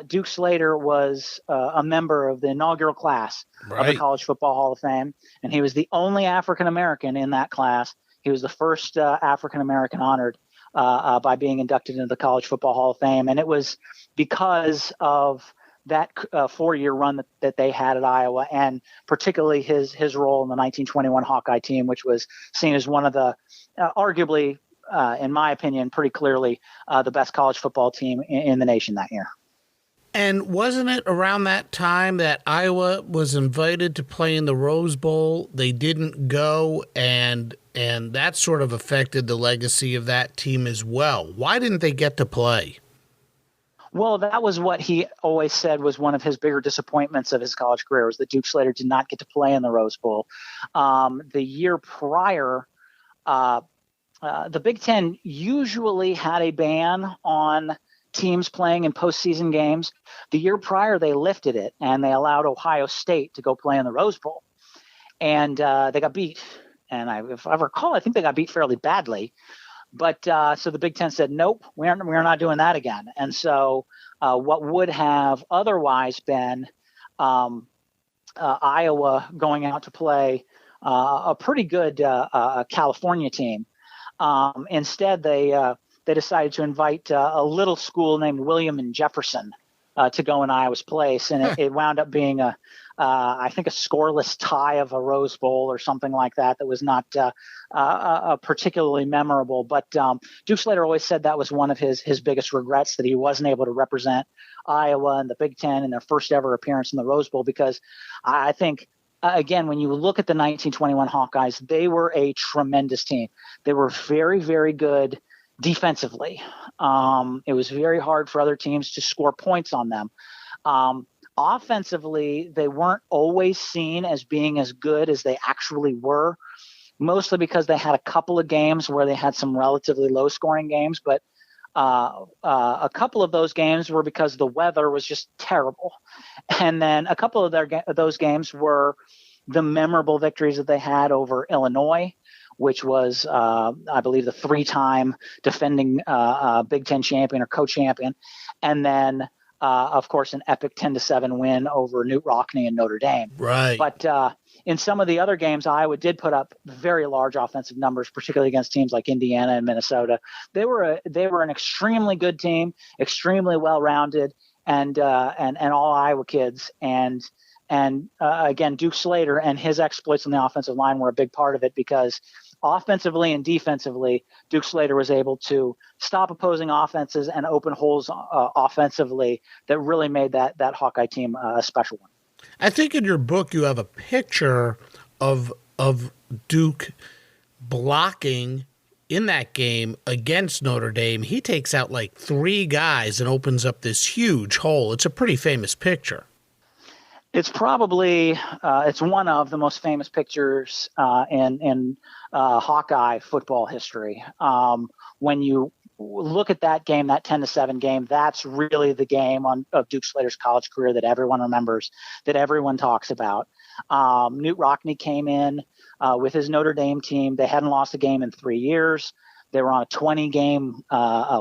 Duke Slater was a member of the inaugural class of the College Football Hall of Fame, and he was the only African American in that class. He was the first African American honored by being inducted into the College Football Hall of Fame, and it was because of that 4-year run that they had at Iowa, and particularly his role in the 1921 Hawkeye team, which was seen as one of the arguably, in my opinion, pretty clearly the best college football team in the nation that year. And wasn't it around that time that Iowa was invited to play in the Rose Bowl? They didn't go, and that sort of affected the legacy of that team as well. Why didn't they get to play? Well, that was what he always said was one of his bigger disappointments of his college career, was that Duke Slater did not get to play in the Rose Bowl. The year prior, the Big Ten usually had a ban on teams playing in postseason games. The year prior, they lifted it, and they allowed Ohio State to go play in the Rose Bowl. And they got beat. And if I recall, I think they got beat fairly badly. But so the Big Ten said, nope, we're not doing that again. And so what would have otherwise been Iowa going out to play a pretty good California team, instead they decided to invite a little school named William and Jefferson to go in Iowa's place. And it wound up being I think a scoreless tie of a Rose Bowl or something like that was not particularly memorable. But Duke Slater always said that was one of his biggest regrets, that he wasn't able to represent Iowa and the Big Ten in their first ever appearance in the Rose Bowl, because I think, again, when you look at the 1921 Hawkeyes, they were a tremendous team. They were very, very good defensively. It was very hard for other teams to score points on them. Offensively, they weren't always seen as being as good as they actually were, mostly because they had a couple of games where they had some relatively low-scoring games, but a couple of those games were because the weather was just terrible. And then a couple of those games were the memorable victories that they had over Illinois, which was, I believe, the 3-time defending Big Ten champion or co-champion, and then of course, an epic 10-7 win over Newt Rockne and Notre Dame. Right. But in some of the other games, Iowa did put up very large offensive numbers, particularly against teams like Indiana and Minnesota. They were an extremely good team, extremely well-rounded, and all Iowa kids. And again, Duke Slater and his exploits on the offensive line were a big part of it, because offensively and defensively, Duke Slater was able to stop opposing offenses and open holes offensively that really made that Hawkeye team a special one. I think in your book you have a picture of Duke blocking in that game against Notre Dame. He takes out like 3 guys and opens up this huge hole. It's a pretty famous picture. It's probably it's one of the most famous pictures in Hawkeye football history. When you look at that game, that 10-7 game, that's really the game of Duke Slater's college career that everyone remembers, that everyone talks about. Knute Rockne came in with his Notre Dame team. They hadn't lost a game in 3 years. They were on a 20-game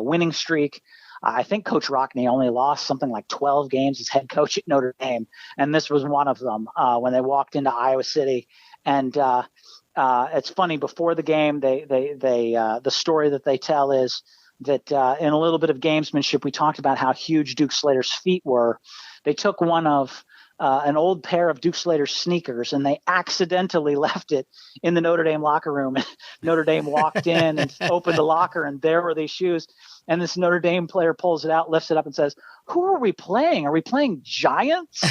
winning streak. I think Coach Rockne only lost something like 12 games as head coach at Notre Dame, and this was one of them when they walked into Iowa City. And it's funny, before the game, the story that they tell is that in a little bit of gamesmanship, we talked about how huge Duke Slater's feet were. They took one of an old pair of Duke Slater sneakers, and they accidentally left it in the Notre Dame locker room. Notre Dame walked in and opened the locker, and there were these shoes. And this Notre Dame player pulls it out, lifts it up, and says, "Who are we playing? Are we playing Giants?"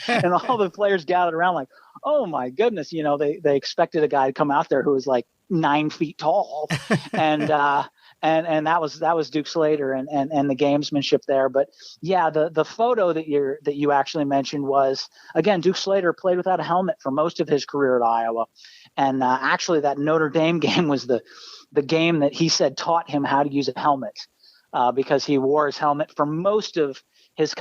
And all the players gathered around like, "Oh my goodness!" They expected a guy to come out there who was like 9 feet tall, and that was Duke Slater and the gamesmanship there. But yeah, the photo that you actually mentioned was, again, Duke Slater played without a helmet for most of his career at Iowa, and actually that Notre Dame game was the game that he said taught him how to use a helmet, because he wore his helmet for most of his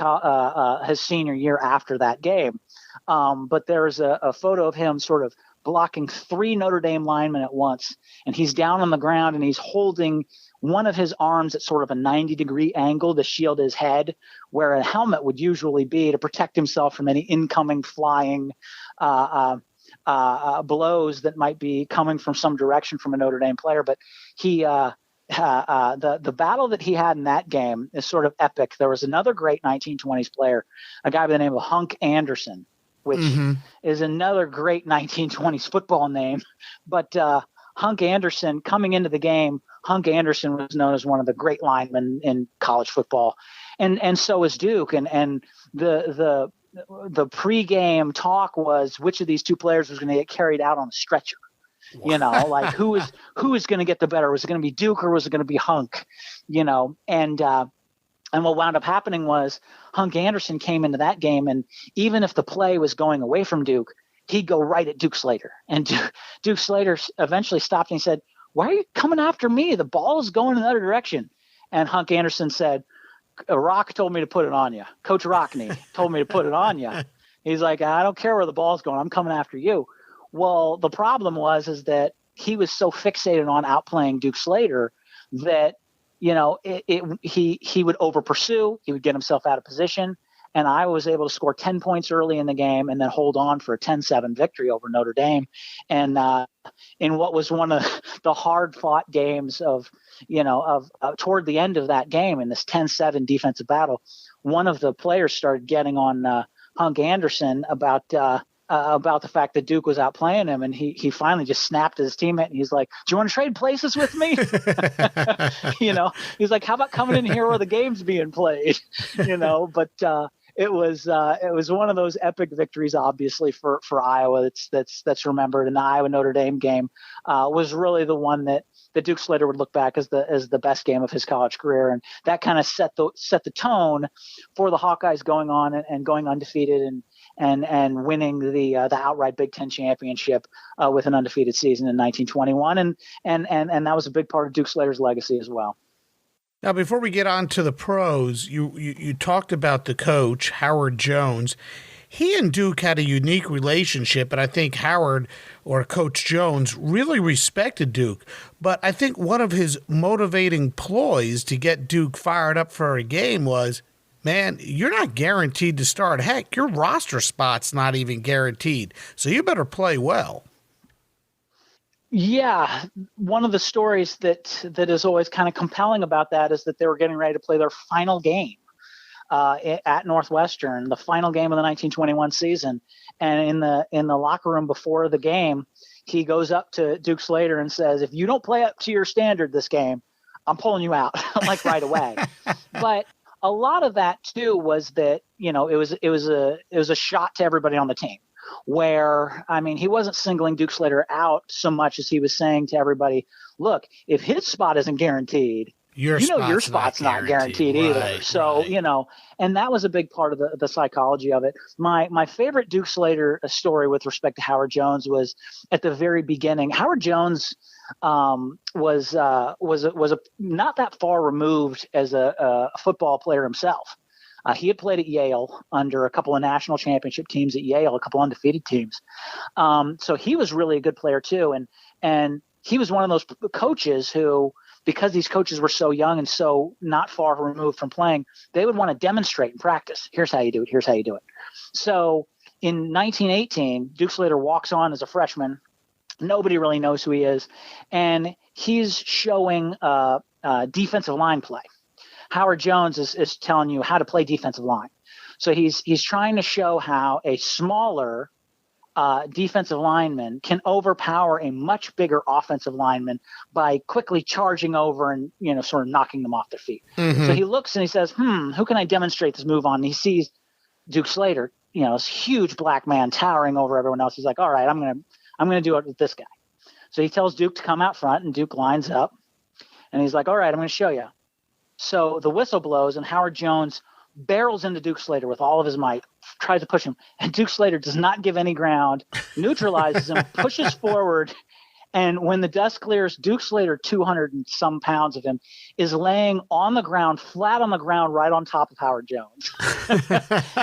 senior year after that game. But there's a photo of him sort of blocking 3 Notre Dame linemen at once, and he's down on the ground and he's holding one of his arms at sort of a 90-degree angle to shield his head, where a helmet would usually be to protect himself from any incoming flying blows that might be coming from some direction from a Notre Dame player. But the battle that he had in that game is sort of epic. There was another great 1920s player, a guy by the name of Hunk Anderson, which is another great 1920s football name. But Hunk Anderson, coming into the game, Hunk Anderson was known as one of the great linemen in college football, and so is Duke. And the pregame talk was which of these 2 players was going to get carried out on a stretcher. Like who is going to get the better? Was it going to be Duke or was it going to be Hunk? And what wound up happening was Hunk Anderson came into that game, and even if the play was going away from Duke, he'd go right at Duke Slater. And Duke Slater eventually stopped and he said, "Why are you coming after me? The ball is going in the other direction." And Hunk Anderson said, "Rock told me to put it on you. Coach Rockne told me to put it on you." He's like, "I don't care where the ball's going. I'm coming after you." Well, the problem is that he was so fixated on outplaying Duke Slater that, he would over pursue. He would get himself out of position. And I was able to score 10 points early in the game and then hold on for a 10-7 victory over Notre Dame. And in what was one of the hard-fought games of toward the end of that game, in this 10-7 defensive battle, one of the players started getting on Hunk Anderson about the fact that Duke was outplaying him, and he finally just snapped at his teammate, and he's like, "Do you want to trade places with me?" He's like, "How about coming in here where the game's being played?" But it was one of those epic victories, obviously for Iowa. That's remembered. And the Iowa Notre Dame game was really the one that Duke Slater would look back as the best game of his college career, and that kind of set the tone for the Hawkeyes going on and going undefeated and winning the outright Big Ten championship with an undefeated season in 1921, and that was a big part of Duke Slater's legacy as well. Now, before we get on to the pros, you talked about the coach, Howard Jones. He and Duke had a unique relationship, and I think Howard, or Coach Jones, really respected Duke. But I think one of his motivating ploys to get Duke fired up for a game was, man, you're not guaranteed to start. Heck, your roster spot's not even guaranteed, so you better play well. Yeah, one of the stories that is always kind of compelling about that is that they were getting ready to play their final game at Northwestern, the final game of the 1921 season. And in the locker room before the game, he goes up to Duke Slater and says, "If you don't play up to your standard this game, I'm pulling you out," like right away. But a lot of that too was that, it was a shot to everybody on the team. where, I mean, he wasn't singling Duke Slater out so much as he was saying to everybody, look, if his spot isn't guaranteed, your spot's not guaranteed either. Right, So, right. And that was a big part of the psychology of it. My favorite Duke Slater story with respect to Howard Jones was at the very beginning. Howard Jones was not that far removed as a football player himself. He had played at Yale under a couple of national championship teams at Yale, a couple undefeated teams. So he was really a good player too. And he was one of those coaches who, because these coaches were so young and so not far removed from playing, they would want to demonstrate in practice. Here's how you do it. Here's how you do it. So in 1918, Duke Slater walks on as a freshman. Nobody really knows who he is. And he's showing defensive line play. Howard Jones is telling you how to play defensive line. So he's trying to show how a smaller defensive lineman can overpower a much bigger offensive lineman by quickly charging over and, sort of knocking them off their feet. Mm-hmm. So he looks and he says, who can I demonstrate this move on? And he sees Duke Slater, this huge black man towering over everyone else. He's like, all right, I'm going to do it with this guy. So he tells Duke to come out front, and Duke lines up, and he's like, all right, I'm going to show you. So the whistle blows, and Howard Jones barrels into Duke Slater with all of his might, tries to push him, and Duke Slater does not give any ground, neutralizes him, pushes forward, and when the dust clears, Duke Slater, 200 and some pounds of him, is laying on the ground, flat on the ground, right on top of Howard Jones.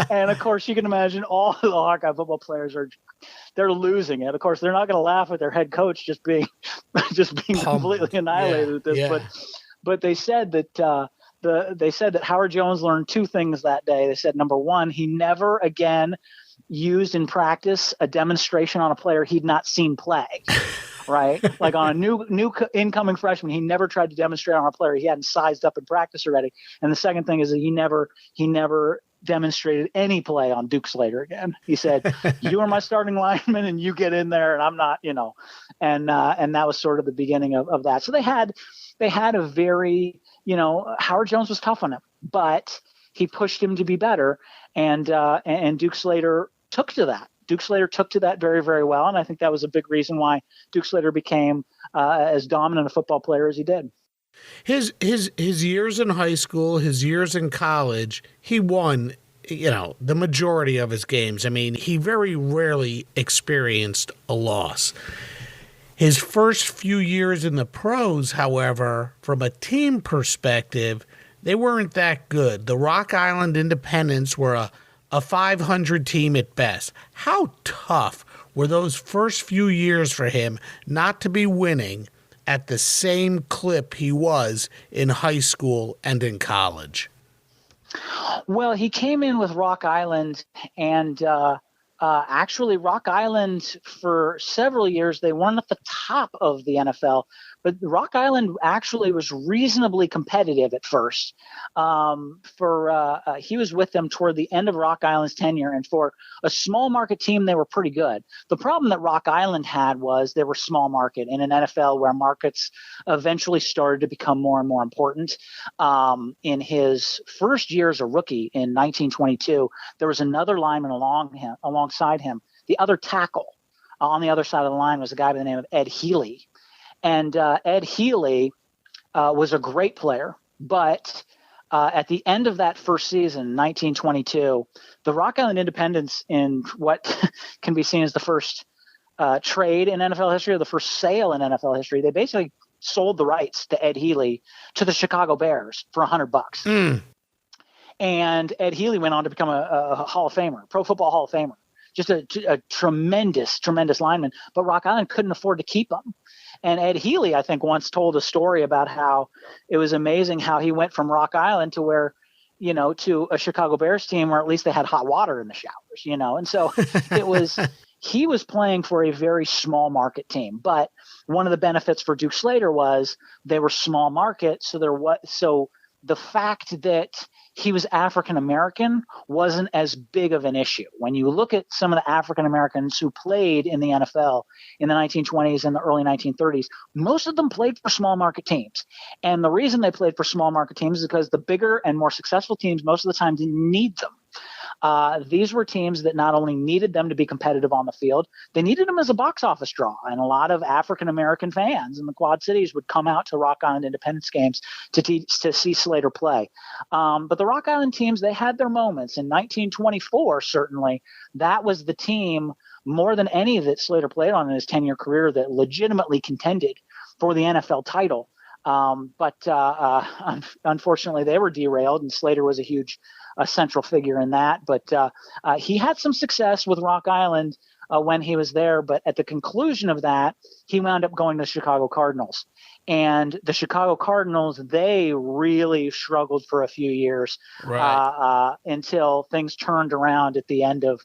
And of course, you can imagine all the Hawkeye football players they're losing it. Of course, they're not going to laugh at their head coach just being completely annihilated with this, yeah. But they said that they said that Howard Jones learned two things that day. They said, number one, he never again used in practice a demonstration on a player he'd not seen play, right? Like on a new incoming freshman, he never tried to demonstrate on a player he hadn't sized up in practice already. And the second thing is that he never demonstrated any play on Duke Slater again. He said, you are my starting lineman and you get in there and I'm not, and that was sort of the beginning of that. So they had a very, Howard Jones was tough on him, but he pushed him to be better. And Duke Slater took to that. Duke Slater took to that very, very well. And I think that was a big reason why Duke Slater became as dominant a football player as he did. His years in high school, his years in college, he won, the majority of his games. I mean, he very rarely experienced a loss. His first few years in the pros, however, from a team perspective, they weren't that good. The Rock Island Independents were a 500 team at best. How tough were those first few years for him not to be winning at the same clip he was in high school and in college? Well, he came in with Rock Island, and actually Rock Island for several years, they weren't at the top of the NFL, but Rock Island actually was reasonably competitive at first. He was with them toward the end of Rock Island's tenure, and for a small market team, they were pretty good. The problem that Rock Island had was they were small market in an NFL where markets eventually started to become more and more important. In his first year as a rookie in 1922, there was another lineman alongside him. The other tackle on the other side of the line was a guy by the name of Ed Healy. And Ed Healy was a great player, but at the end of that first season, 1922, the Rock Island Independents, in what can be seen as the first trade in NFL history or the first sale in NFL history, they basically sold the rights to Ed Healy to the Chicago Bears for $100. Mm. And Ed Healy went on to become a Hall of Famer, Pro Football Hall of Famer, just a tremendous, tremendous lineman. But Rock Island couldn't afford to keep him. And Ed Healy, I think, once told a story about how it was amazing how he went from Rock Island to where, to a Chicago Bears team where at least they had hot water in the showers, And so he was playing for a very small market team. But one of the benefits for Duke Slater was they were small market. So the fact that he was African American wasn't as big of an issue. When you look at some of the African Americans who played in the NFL in the 1920s and the early 1930s, most of them played for small market teams. And the reason they played for small market teams is because the bigger and more successful teams most of the time didn't need them. these were teams that not only needed them to be competitive on the field, they needed them as a box office draw. And a lot of African-American fans in the Quad Cities would come out to Rock Island Independence games to see Slater play. But the Rock Island teams, they had their moments. In 1924, certainly, that was the team more than any that Slater played on in his 10-year career that legitimately contended for the NFL title. But unfortunately, they were derailed, and Slater was a central figure in that. But he had some success with Rock Island when he was there. But at the conclusion of that, he wound up going to the Chicago Cardinals. And the Chicago Cardinals, they really struggled for a few years until things turned around at the end of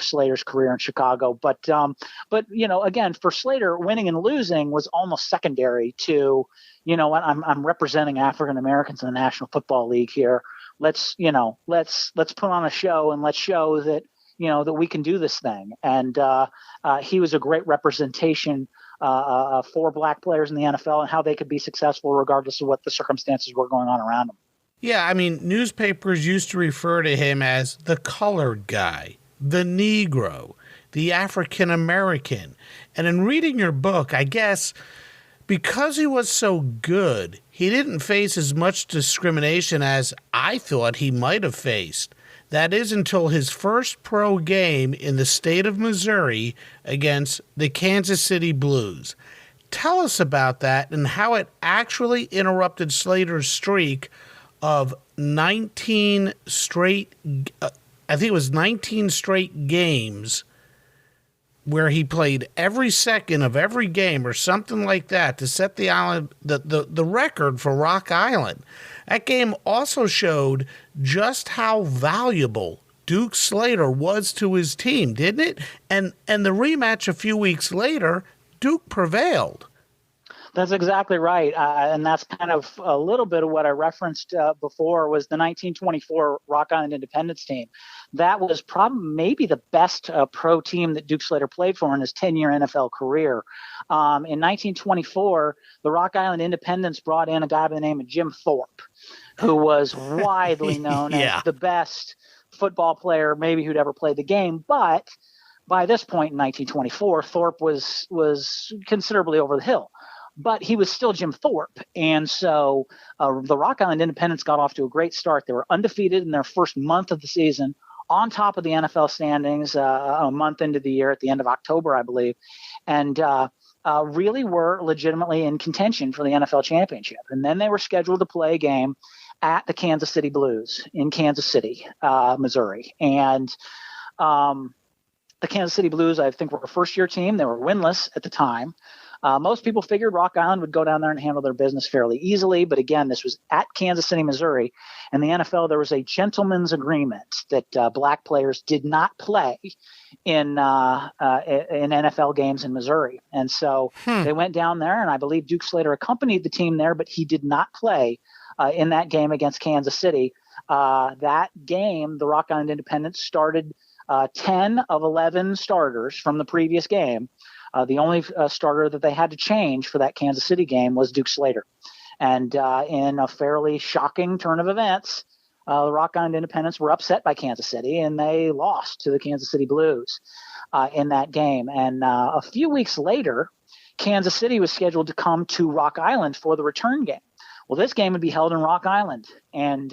Slater's career in Chicago. But again, for Slater, winning and losing was almost secondary to, I'm representing African Americans in the National Football League here. Let's put on a show and let's show that that we can do this thing. And he was a great representation for black players in the NFL and how they could be successful regardless of what the circumstances were going on around them. Yeah, I mean, newspapers used to refer to him as the colored guy, the Negro, the African American. And in reading your book, I guess because he was so good, he didn't face as much discrimination as I thought he might have faced. That is until his first pro game in the state of Missouri against the Kansas City Blues. Tell us about that and how it actually interrupted Slater's streak of 19 straight, I think it was 19 straight games where he played every second of every game or something like that to set the record for Rock Island. That game also showed just how valuable Duke Slater was to his team, didn't it? And the rematch a few weeks later, Duke prevailed. That's exactly right. And that's kind of a little bit of what I referenced before was the 1924 Rock Island Independence team. That was probably maybe the best pro team that Duke Slater played for in his 10-year NFL career. In 1924, the Rock Island Independence brought in a guy by the name of Jim Thorpe, who was widely known as the best football player maybe who'd ever played the game. But by this point in 1924, Thorpe was considerably over the hill. But he was still Jim Thorpe. And so the Rock Island Independence got off to a great start. They were undefeated in their first month of the season, on top of the NFL standings a month into the year at the end of October, I believe, and really were legitimately in contention for the NFL championship. And then they were scheduled to play a game at the Kansas City Blues in Kansas City, Missouri. And the Kansas City Blues, I think, were a first-year team. They were winless at the time. Most people figured Rock Island would go down there and handle their business fairly easily. But again, this was at Kansas City, Missouri. And the NFL, there was a gentleman's agreement that black players did not play in NFL games in Missouri. And so they went down there, and I believe Duke Slater accompanied the team there, but he did not play in that game against Kansas City. That game, the Rock Island Independence started 10 of 11 starters from the previous game. The only starter that they had to change for that Kansas City game was Duke Slater. And in a fairly shocking turn of events, the Rock Island Independents were upset by Kansas City, and they lost to the Kansas City Blues in that game. And a few weeks later, Kansas City was scheduled to come to Rock Island for the return game. Well, this game would be held in Rock Island. And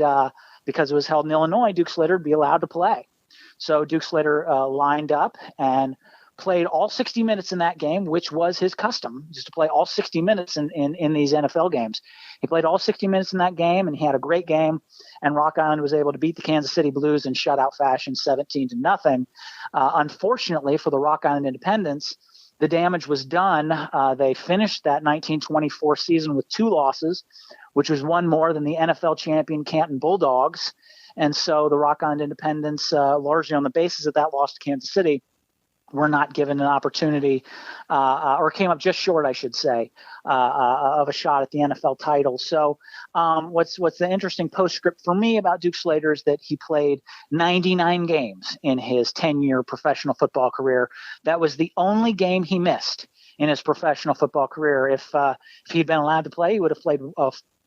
because it was held in Illinois, Duke Slater would be allowed to play. So Duke Slater lined up and played all 60 minutes in that game, which was his custom, just to play all 60 minutes in these NFL games. He played all 60 minutes in that game, and he had a great game, and Rock Island was able to beat the Kansas City Blues in shutout fashion, 17-0. Unfortunately for the Rock Island Independents, the damage was done. They finished that 1924 season with 2 losses, which was one more than the NFL champion Canton Bulldogs. And so the Rock Island Independents, largely on the basis of that loss to Kansas City, were not given an opportunity or came up just short, I should say, of a shot at the NFL title. So what's the interesting postscript for me about Duke Slater is that he played 99 games in his 10-year professional football career. That was the only game he missed in his professional football career. If he'd been allowed to play, he would have played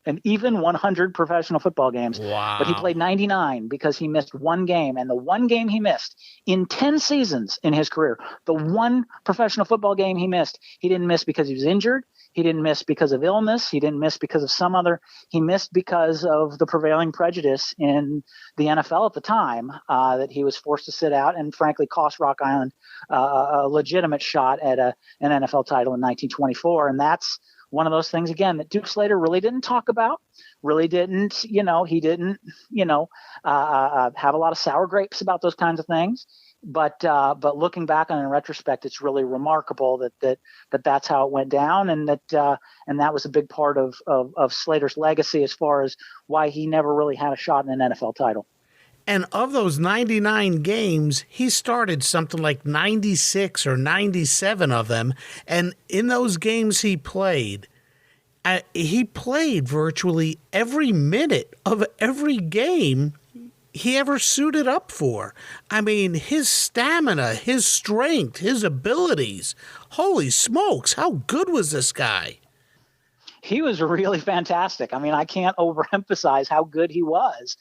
and even 100 professional football games. Wow. But he played 99 because he missed one game. And the one game he missed in 10 seasons in his career, the one professional football game he missed, he didn't miss because he was injured. He didn't miss because of illness. He didn't miss because of some other. He missed because of the prevailing prejudice in the NFL at the time that he was forced to sit out, and frankly cost Rock Island a legitimate shot at an NFL title in 1924. And that's one of those things, again, that Duke Slater really didn't talk about, really didn't, he didn't, have a lot of sour grapes about those kinds of things. But looking back on it in retrospect, it's really remarkable that's how it went down, and that was a big part of Slater's legacy as far as why he never really had a shot in an NFL title. And of those 99 games, he started something like 96 or 97 of them. And in those games he played virtually every minute of every game he ever suited up for. I mean, his stamina, his strength, his abilities. Holy smokes, how good was this guy? He was really fantastic. I mean, I can't overemphasize how good he was.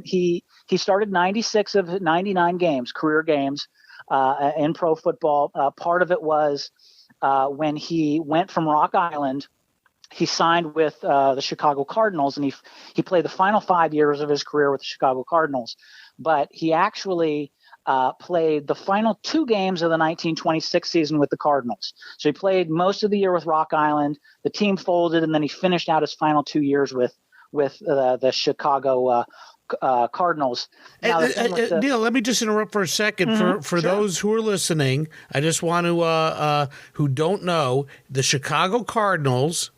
He started 96 of 99 games, career games, in pro football. Part of it was when he went from Rock Island. He signed with the Chicago Cardinals, and he played the final 5 years of his career with the Chicago Cardinals. But he actually played the final 2 games of the 1926 season with the Cardinals. So he played most of the year with Rock Island. The team folded, and then he finished out his final 2 years with the Chicago Cardinals. Now, Neal, let me just interrupt for a second. For those who are listening, I just want to, who don't know, the Chicago Cardinals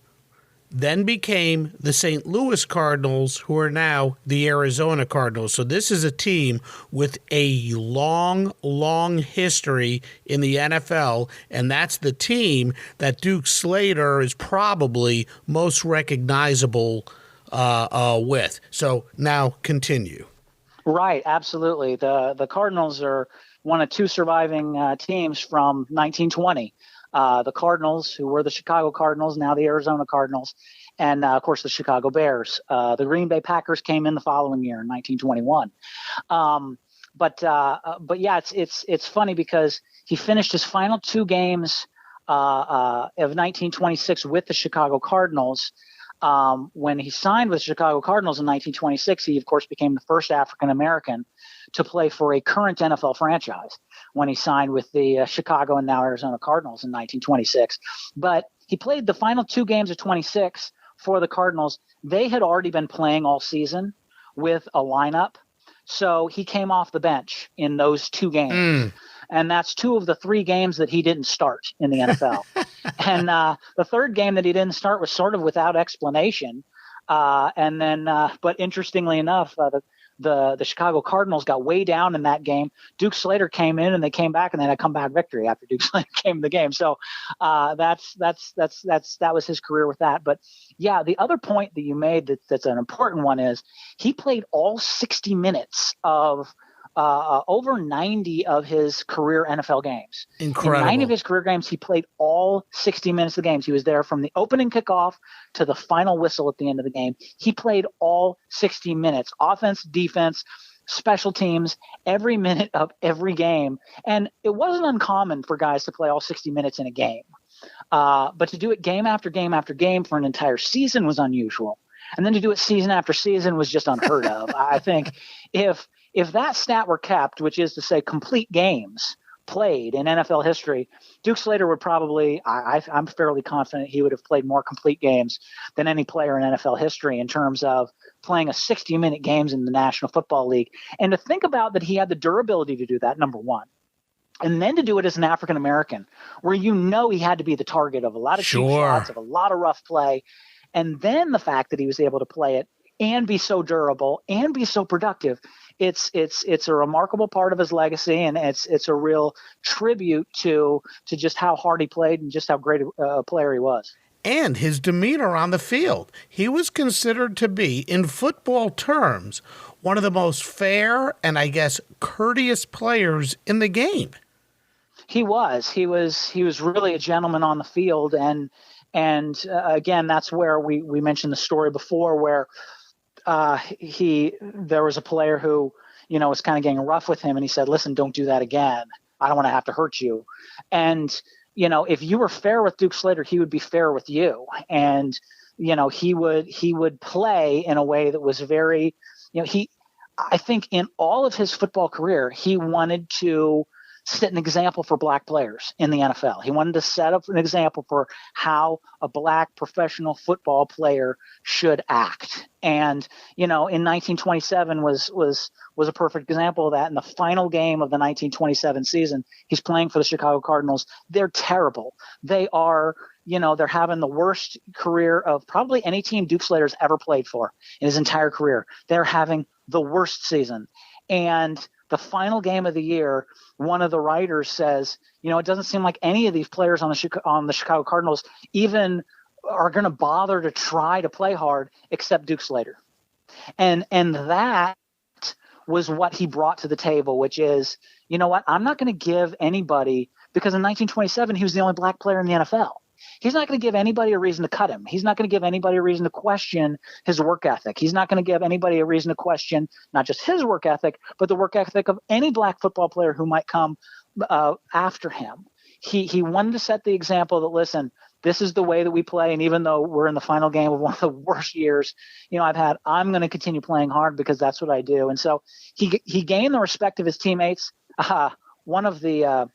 then became the St. Louis Cardinals, who are now the Arizona Cardinals. So this is a team with a long, long history in the NFL, and that's the team that Duke Slater is probably most recognizable with. So now continue. Right, absolutely. The Cardinals are one of 2 surviving teams from 1920. The Cardinals, who were the Chicago Cardinals, now the Arizona Cardinals, and of course the Chicago Bears. The Green Bay Packers came in the following year in 1921. But yeah, it's funny because he finished his final 2 games of 1926 with the Chicago Cardinals. When he signed with the Chicago Cardinals in 1926, he of course became the first African American to play for a current NFL franchise when he signed with the Chicago and now Arizona Cardinals in 1926. But he played the final 2 games of 26 for the Cardinals. They had already been playing all season with a lineup. So he came off the bench in those 2 games. And that's 2 of the 3 games that he didn't start in the NFL. And the third game that he didn't start was sort of without explanation. And then, but interestingly enough, the Chicago Cardinals got way down in that game. Duke Slater came in, and they came back, and they had a comeback victory after Duke Slater came in the game. So that was his career with that. But yeah, the other point that you made that's an important one is he played all 60 minutes of over 90 of his career NFL games. Incredible. In 90 of his career games, he played all 60 minutes of the games. He was there from the opening kickoff to the final whistle at the end of the game. He played all 60 minutes, offense, defense, special teams, every minute of every game. And it wasn't uncommon for guys to play all 60 minutes in a game. But to do it game after game after game for an entire season was unusual. And then to do it season after season was just unheard of. I think if that stat were kept, which is to say complete games played in NFL history, Duke Slater would probably, I'm fairly confident he would have played more complete games than any player in NFL history in terms of playing a 60-minute games in the National Football League. And to think about that he had the durability to do that, number one. And then to do it as an African-American, where he had to be the target of a lot of cheap shots, of a lot of rough play. And then the fact that he was able to play it and be so durable and be so productive, it's a remarkable part of his legacy, and it's a real tribute to just how hard he played and just how great a player he was. And his demeanor on the field. He was considered to be, in football terms, one of the most fair and, I guess, courteous players in the game. He was really a gentleman on the field, and And again, that's where we mentioned the story before where there was a player who, was kind of getting rough with him, and he said, listen, don't do that again. I don't want to have to hurt you. And, if you were fair with Duke Slater, he would be fair with you. And, he would play in a way that was very, I think in all of his football career, he wanted to set an example for black players in the NFL. He wanted to set up an example for how a black professional football player should act. And, in 1927 was a perfect example of that. In the final game of the 1927 season, he's playing for the Chicago Cardinals. They're terrible. They are, they're having the worst career of probably any team Duke Slater's ever played for in his entire career. They're having the worst season. And the final game of the year, one of the writers says, it doesn't seem like any of these players on the Chicago Cardinals even are going to bother to try to play hard except Duke Slater. And that was what he brought to the table, which is, I'm not going to give anybody, because in 1927, he was the only black player in the NFL. He's not going to give anybody a reason to cut him. He's not going to give anybody a reason to question his work ethic. He's not going to give anybody a reason to question not just his work ethic, but the work ethic of any black football player who might come after him. He wanted to set the example that, listen, this is the way that we play. And even though we're in the final game of one of the worst years, I've had, I'm going to continue playing hard because that's what I do. And so he gained the respect of his teammates. One of the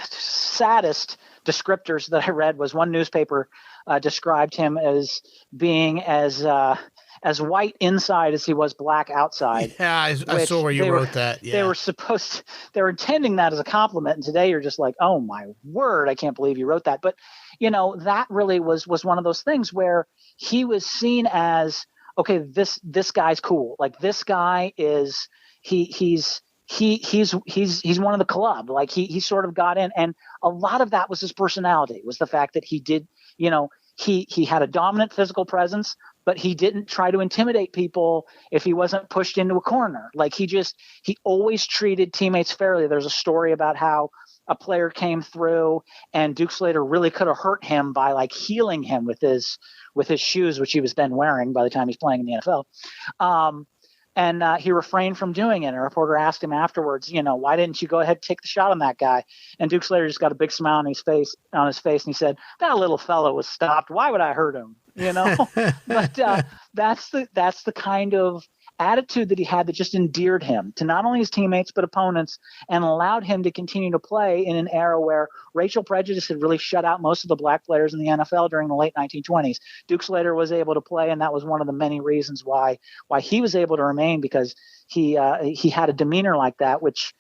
saddest descriptors that I read was one newspaper described him as being as white inside as he was black outside. Yeah, I saw where you wrote that. Yeah. They were intending that as a compliment. And today you're just like, oh my word, I can't believe you wrote that. But, that really was one of those things where he was seen as, okay, this guy's cool. Like, this guy is, he's one of the club. Like he sort of got in, and a lot of that was his personality, was the fact that he did, he had a dominant physical presence, but he didn't try to intimidate people if he wasn't pushed into a corner. Like he always treated teammates fairly. There's a story about how a player came through and Duke Slater really could have hurt him by like healing him with his shoes, which he was then wearing by the time he's playing in the NFL. And he refrained from doing it. And a reporter asked him afterwards, why didn't you go ahead and take the shot on that guy? And Duke Slater just got a big smile on his face, and he said, that little fellow was stopped. Why would I hurt him? But that's the kind of attitude that he had that just endeared him to not only his teammates but opponents, and allowed him to continue to play in an era where racial prejudice had really shut out most of the black players in the NFL during the late 1920s. Duke Slater was able to play, and that was one of the many reasons why he was able to remain, because he had a demeanor like that, which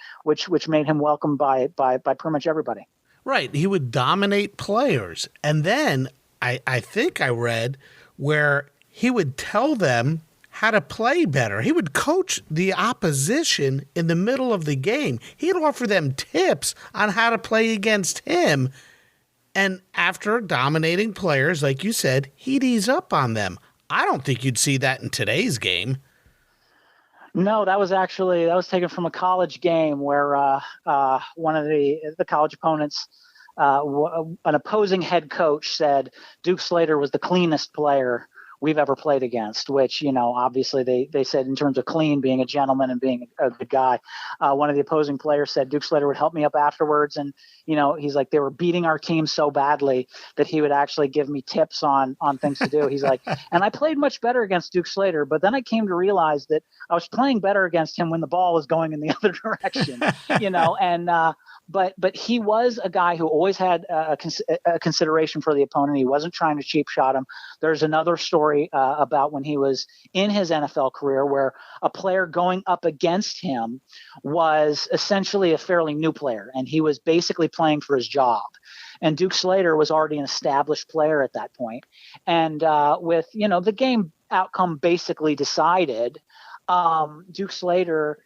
made him welcomed by pretty much everybody. Right. He would dominate players. And then I think I read where he would tell them how to play better. He would coach the opposition in the middle of the game. He'd offer them tips on how to play against him. And after dominating players, like you said, he'd ease up on them. I don't think you'd see that in today's game. No, that was taken from a college game where one of the college opponents, an opposing head coach, said Duke Slater was the cleanest player we've ever played against, which, obviously they said in terms of clean, being a gentleman and being a good guy. One of the opposing players said Duke Slater would help me up afterwards. And, he's like, they were beating our team so badly that he would actually give me tips on things to do. He's like, and I played much better against Duke Slater, but then I came to realize that I was playing better against him when the ball was going in the other direction, and, but he was a guy who always had a consideration for the opponent. He wasn't trying to cheap shot him. There's another story about when he was in his NFL career where a player going up against him was essentially a fairly new player, and he was basically playing for his job. And Duke Slater was already an established player at that point. And with, the game outcome basically decided, Duke Slater,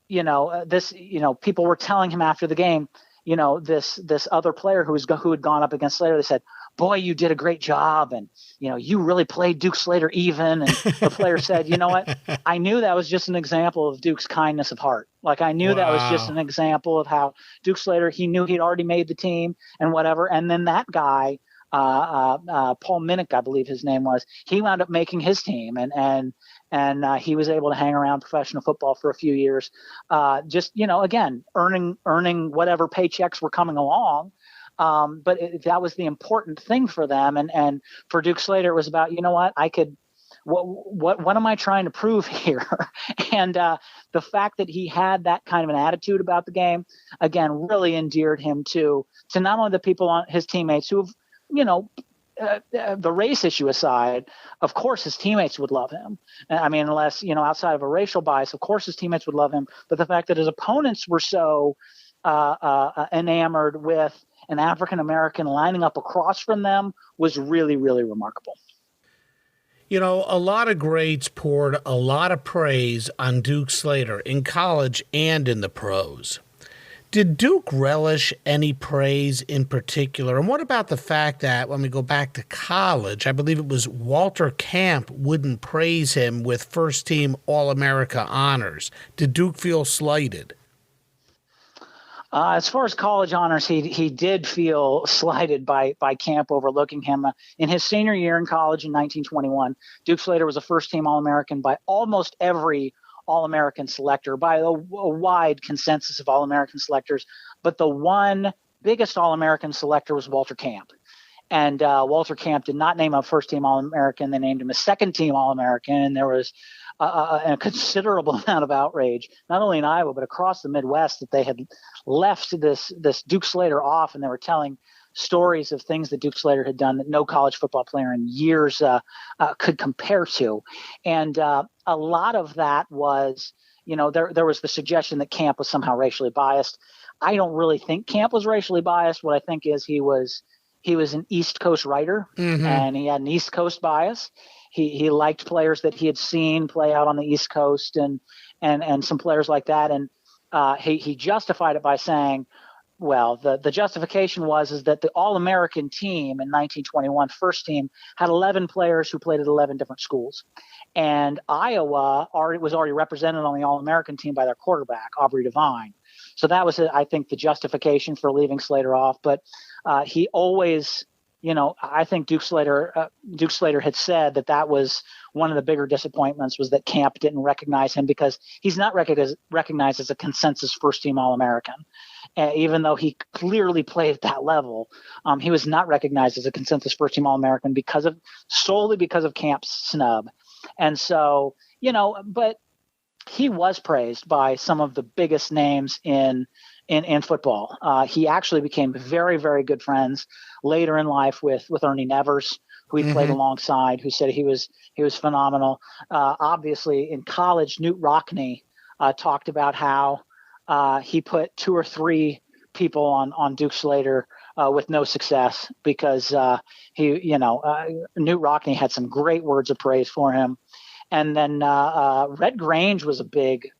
people were telling him after the game, this other player who had gone up against Slater, they said, boy, you did a great job. And, you really played Duke Slater even. And the player said, you know what? I knew that was just an example of Duke's kindness of heart. Like, I knew that was just an example of how Duke Slater, he knew he'd already made the team and whatever. And then that guy Paul Minnick, I believe his name was. He wound up making his team, and he was able to hang around professional football for a few years. Just again, earning whatever paychecks were coming along. But that was the important thing for them, and for Duke Slater, it was about what am I trying to prove here? And the fact that he had that kind of an attitude about the game, again, really endeared him to not only the people on his teammates who've, the race issue aside, of course his teammates would love him. I mean, unless, outside of a racial bias, of course his teammates would love him. But the fact that his opponents were so enamored with an African-American lining up across from them was really, really remarkable. A lot of greats poured a lot of praise on Duke Slater in college and in the pros. Did Duke relish any praise in particular? And what about the fact that when we go back to college, I believe it was Walter Camp wouldn't praise him with first-team All-America honors. Did Duke feel slighted? As far as college honors, he did feel slighted by Camp overlooking him. In his senior year in college in 1921, Duke Slater was a first-team All-American by almost every All-American selector, by a wide consensus of All-American selectors. But the one biggest All-American selector was Walter Camp. And Walter Camp did not name a first-team All-American. They named him a second-team All-American, and there was a considerable amount of outrage, not only in Iowa, but across the Midwest, that they had left this Duke Slater off, and they were telling stories of things that Duke Slater had done that no college football player in years could compare to. And a lot of that was, there was the suggestion that Camp was somehow racially biased. I don't really think Camp was racially biased. What I think is he was an East Coast writer, and he had an East Coast bias. He liked players that he had seen play out on the East Coast and some players like that. And he justified it by saying, well, the justification was that the All-American team in 1921, first team, had 11 players who played at 11 different schools. And Iowa was already represented on the All-American team by their quarterback, Aubrey Devine. So that was, I think, the justification for leaving Slater off. But he always, I think Duke Slater had said that was one of the bigger disappointments, was that Camp didn't recognize him because he's not recognized as a consensus first-team All-American. Even though he clearly played at that level, he was not recognized as a consensus first-team All-American solely because of Camp's snub. And so, but he was praised by some of the biggest names in football. He actually became very, very good friends later in life with Ernie Nevers, who he played alongside, who said he was phenomenal. Obviously, in college, Newt Rockne talked about how he put 2 or 3 people on Duke Slater with no success because Newt Rockne had some great words of praise for him. And then Red Grange was a big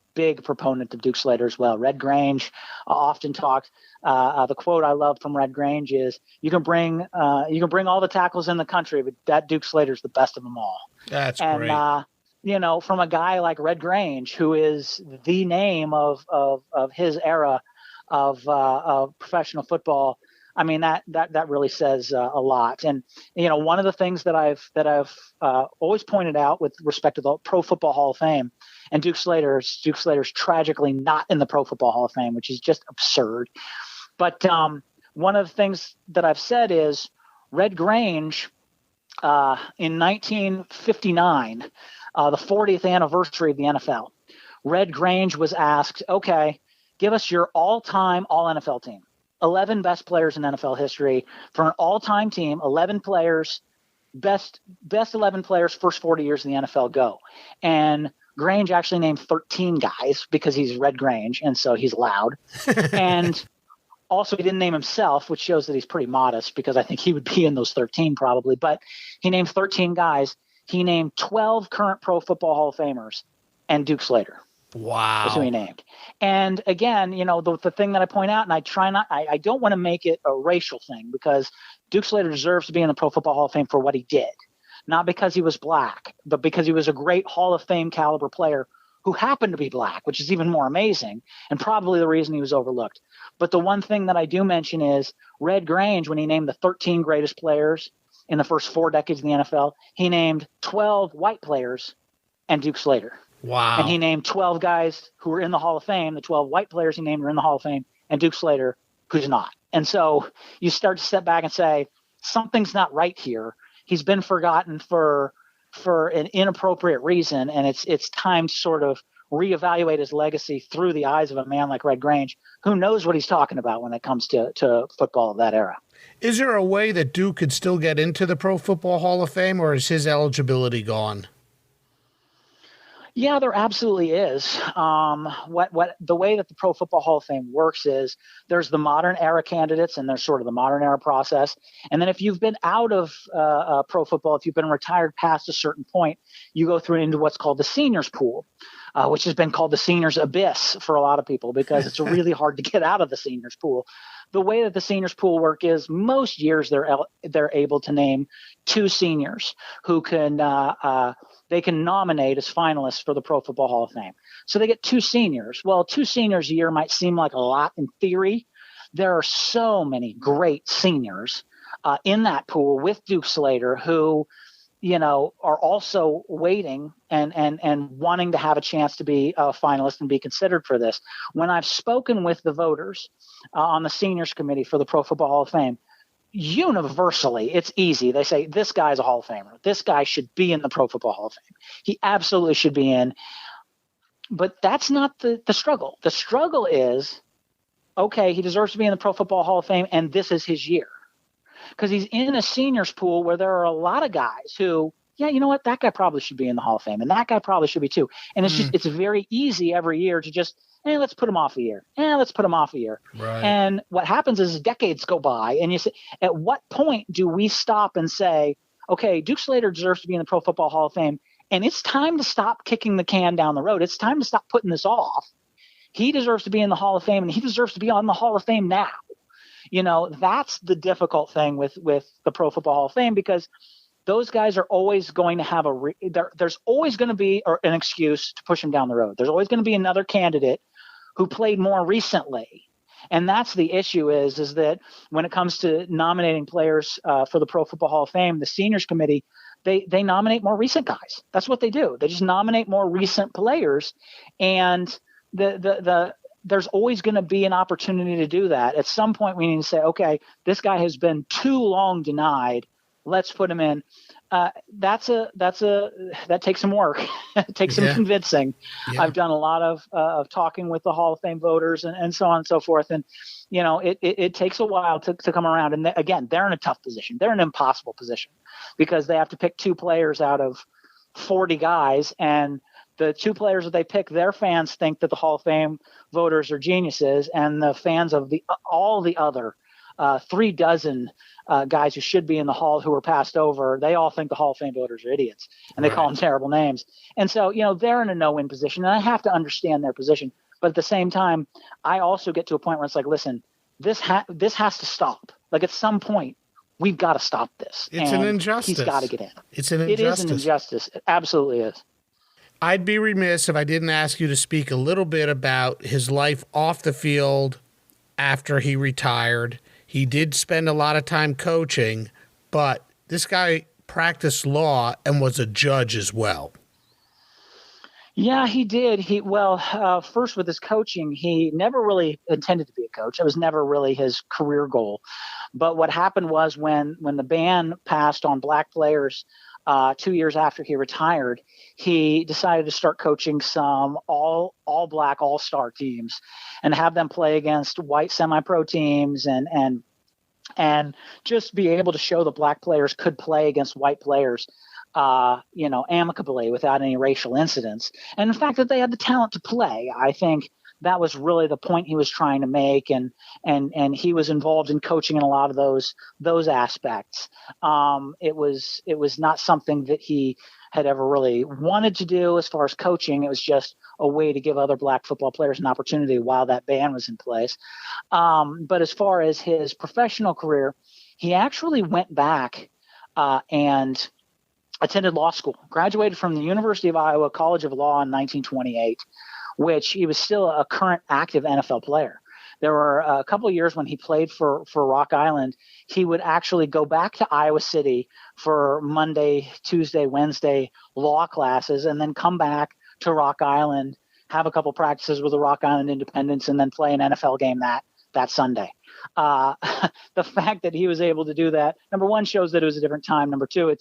proponent of Duke Slater as well. Red Grange often talked. The quote I love from Red Grange is, "You can bring all the tackles in the country, but that Duke Slater's the best of them all." That's great. From a guy like Red Grange, who is the name of his era of professional football. I mean, that really says a lot. And, one of the things that I've always pointed out with respect to the Pro Football Hall of Fame, and Duke Slater's tragically not in the Pro Football Hall of Fame, which is just absurd. But one of the things that I've said is Red Grange in 1959, the 40th anniversary of the NFL, Red Grange was asked, okay, give us your all-time all-NFL team. 11 best players in NFL history for an all-time team, 11 players, best 11 players, first 40 years in the NFL, go. And Grange actually named 13 guys because he's Red Grange, and so he's loud. And also he didn't name himself, which shows that he's pretty modest because I think he would be in those 13 probably. But he named 13 guys. He named 12 current Pro Football Hall of Famers and Duke Slater. Wow. That's who he named. And again, the thing that I point out, and I don't want to make it a racial thing, because Duke Slater deserves to be in the Pro Football Hall of Fame for what he did. Not because he was black, but because he was a great Hall of Fame caliber player who happened to be black, which is even more amazing and probably the reason he was overlooked. But the one thing that I do mention is Red Grange, when he named the 13 greatest players in the first 4 decades of the NFL, he named 12 white players and Duke Slater. Wow. And he named 12 guys who were in the Hall of Fame. The 12 white players he named were in the Hall of Fame, and Duke Slater, who's not. And so you start to step back and say, something's not right here. He's been forgotten for an inappropriate reason, and it's time to sort of reevaluate his legacy through the eyes of a man like Red Grange, who knows what he's talking about when it comes to football of that era. Is there a way that Duke could still get into the Pro Football Hall of Fame, or is his eligibility gone? Yeah, there absolutely is. What the way that the Pro Football Hall of Fame works is there's the modern era candidates, and there's sort of the modern era process. And then if you've been out of pro football, if you've been retired past a certain point, you go through into what's called the seniors pool, which has been called the seniors abyss for a lot of people because it's really hard to get out of the seniors pool. The way that the seniors pool work is most years they're able to name 2 seniors who can they can nominate as finalists for the Pro Football Hall of Fame. So they get 2 seniors. Well, 2 seniors a year might seem like a lot in theory. There are so many great seniors in that pool with Duke Slater who, are also waiting and wanting to have a chance to be a finalist and be considered for this. When I've spoken with the voters on the seniors committee for the Pro Football Hall of Fame, universally, it's easy. They say, this guy's a Hall of Famer. This guy should be in the Pro Football Hall of Fame. He absolutely should be in. But that's not the struggle. The struggle is, okay, he deserves to be in the Pro Football Hall of Fame, and this is his year. Because he's in a seniors pool where there are a lot of guys who, yeah, you know what, that guy probably should be in the Hall of Fame, and that guy probably should be too. And it's very easy every year to just, let's put him off a year. Let's put him off a year. Right. And what happens is decades go by, and you say, at what point do we stop and say, okay, Duke Slater deserves to be in the Pro Football Hall of Fame, and it's time to stop kicking the can down the road. It's time to stop putting this off. He deserves to be in the Hall of Fame, and he deserves to be on the Hall of Fame now. That's the difficult thing with the Pro Football Hall of Fame, because those guys are always going to have there's always going to be an excuse to push him down the road. There's always going to be another candidate who played more recently. And that's the issue is that when it comes to nominating players for the Pro Football Hall of Fame, the seniors committee, they nominate more recent guys. That's what they do. They just nominate more recent players. And there's always going to be an opportunity to do that. At some point, we need to say, okay, this guy has been too long denied. Let's put him in. That takes some work. It takes some convincing. Yeah. I've done a lot of talking with the Hall of Fame voters and so on and so forth. And, it takes a while to come around. And again, they're in a tough position. They're in an impossible position because they have to pick 2 players out of 40 guys. And the 2 players that they pick, their fans think that the Hall of Fame voters are geniuses. And the fans of all the other 3 dozen guys who should be in the Hall who were passed over, they all think the Hall of Fame voters are idiots, and they call them terrible names. And so, they're in a no-win position, and I have to understand their position. But at the same time, I also get to a point where it's like, listen, this has to stop. Like at some point, we've got to stop this. It's an injustice. He's got to get in. It's an injustice. It is an injustice. It absolutely is. I'd be remiss if I didn't ask you to speak a little bit about his life off the field after he retired. He did spend a lot of time coaching, but this guy practiced law and was a judge as well. Yeah, he did. First with his coaching, he never really intended to be a coach. It was never really his career goal. But what happened was when the ban passed on black players 2 years after he retired, he decided to start coaching some all black all-star teams and have them play against white semi-pro teams and just be able to show that black players could play against white players amicably without any racial incidents. And the fact that they had the talent to play, I think that was really the point he was trying to make. And he was involved in coaching in a lot of those aspects. It was not something that he had ever really wanted to do as far as coaching. It was just a way to give other black football players an opportunity while that ban was in place. But as far as his professional career, he actually went back and attended law school, graduated from the University of Iowa College of Law in 1928, which he was still a current active NFL player. There were a couple of years when he played for Rock Island. He would actually go back to Iowa City for Monday, Tuesday, Wednesday law classes, and then come back to Rock Island, have a couple practices with the Rock Island Independents, and then play an NFL game that Sunday. The fact that he was able to do that, number one, shows that it was a different time. Number two,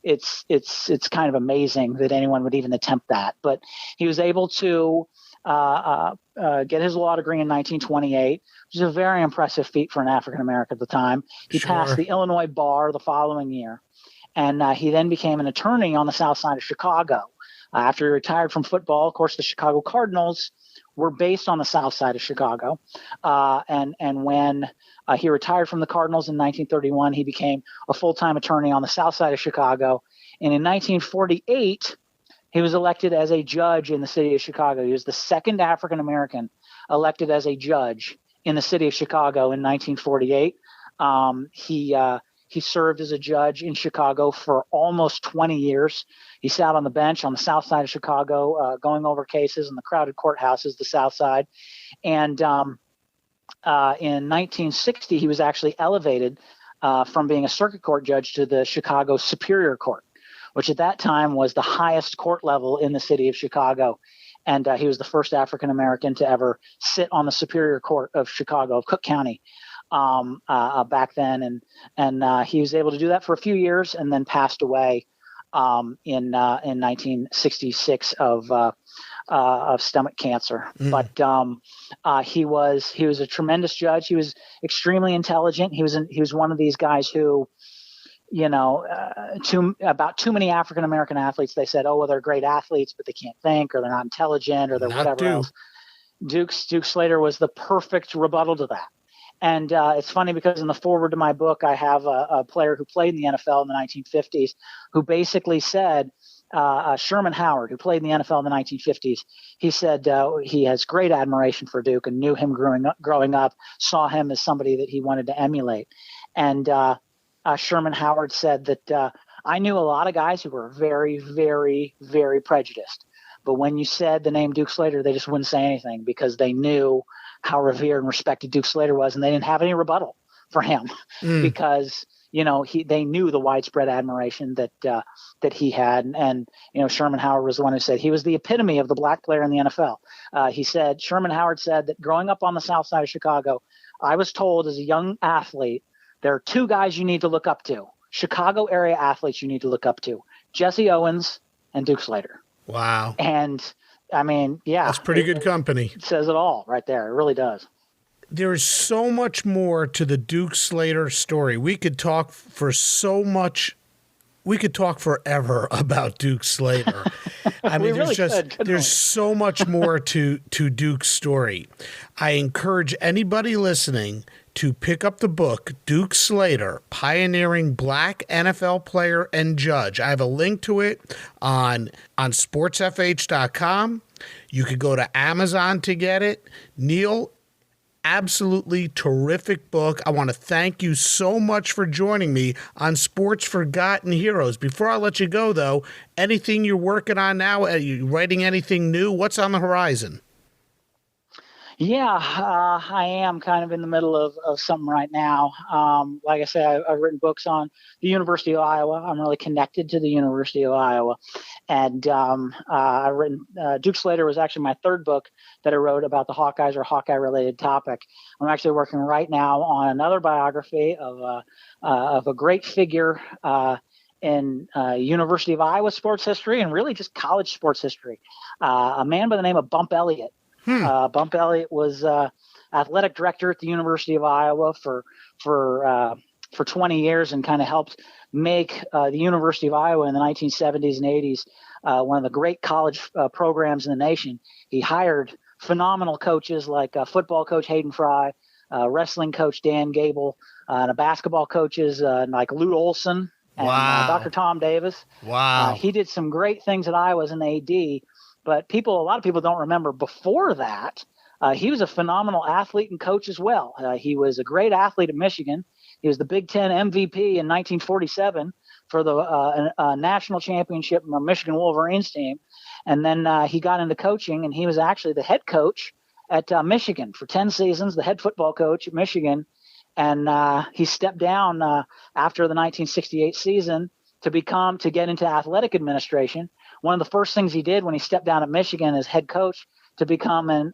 it's kind of amazing that anyone would even attempt that. But he was able to get his law degree in 1928, which is a very impressive feat for an African American at the time. He passed the Illinois bar the following year, and he then became an attorney on the south side of Chicago. After he retired from football, of course, the Chicago Cardinals were based on the south side of Chicago. And when he retired from the Cardinals in 1931, he became a full-time attorney on the south side of Chicago. And in 1948, he was elected as a judge in the city of Chicago. He was the second African-American elected as a judge in the city of Chicago in 1948. He served as a judge in Chicago for almost 20 years. He sat on the bench on the south side of Chicago, going over cases in the crowded courthouses, the south side. And in 1960, he was actually elevated from being a circuit court judge to the Chicago Superior Court, which at that time was the highest court level in the city of Chicago. And he was the first African-American to ever sit on the Superior Court of Chicago, of Cook County. Back then, and he was able to do that for a few years, and then passed away in 1966 of stomach cancer. But he was a tremendous judge. He was extremely intelligent. He was one of these guys who, about too many African American athletes, they said, oh, well, they're great athletes, but they can't think, or they're not intelligent, or they're whatever else. Duke Slater was the perfect rebuttal to that. And it's funny because in the foreword to my book, I have a player who played in the NFL in the 1950s who basically said, Sherman Howard, who played in the NFL in the 1950s, he said he has great admiration for Duke and knew him growing up, saw him as somebody that he wanted to emulate. And Sherman Howard said that I knew a lot of guys who were very, very, very prejudiced. But when you said the name Duke Slater, they just wouldn't say anything because they knew how revered and respected Duke Slater was, and they didn't have any rebuttal for him because they knew the widespread admiration that he had. And Sherman Howard was the one who said he was the epitome of the black player in the NFL. Sherman Howard said that growing up on the south side of Chicago, I was told as a young athlete, there are two guys you need to look up to, Chicago area athletes you need to look up to, Jesse Owens and Duke Slater. Wow. And I mean, yeah. That's pretty good company. It says it all right there. It really does. There is so much more to the Duke Slater story. We could talk forever about Duke Slater. I mean, there's so much more to Duke's story. I encourage anybody listening to pick up the book, Duke Slater, Pioneering Black NFL Player and Judge. I have a link to it on sportsfh.com. You could go to Amazon to get it. Neal, absolutely terrific book. I want to thank you so much for joining me on Sports Forgotten Heroes. Before I let you go, though, anything you're working on now? Are you writing anything new? What's on the horizon? Yeah, I am kind of in the middle of something right now. Like I say, I've written books on the University of Iowa. I'm really connected to the University of Iowa. And I've written Duke Slater was actually my third book that I wrote about the Hawkeyes or Hawkeye-related topic. I'm actually working right now on another biography of a great figure in University of Iowa sports history and really just college sports history, a man by the name of Bump Elliott. Bump Elliott was athletic director at the University of Iowa for 20 years and kind of helped make the University of Iowa in the 1970s and 80s one of the great college programs in the nation. He hired phenomenal coaches like football coach Hayden Fry, wrestling coach Dan Gable, and basketball coaches like Lute Olson and Dr. Tom Davis. Wow. He did some great things at Iowa as an AD. But a lot of people don't remember before that, he was a phenomenal athlete and coach as well. He was a great athlete at Michigan. He was the Big Ten MVP in 1947 for the national championship of the Michigan Wolverines team. And then he got into coaching, and he was actually the head coach at Michigan for 10 seasons, the head football coach at Michigan. And he stepped down after the 1968 season to get into athletic administration. One of the first things he did when he stepped down at Michigan as head coach to become an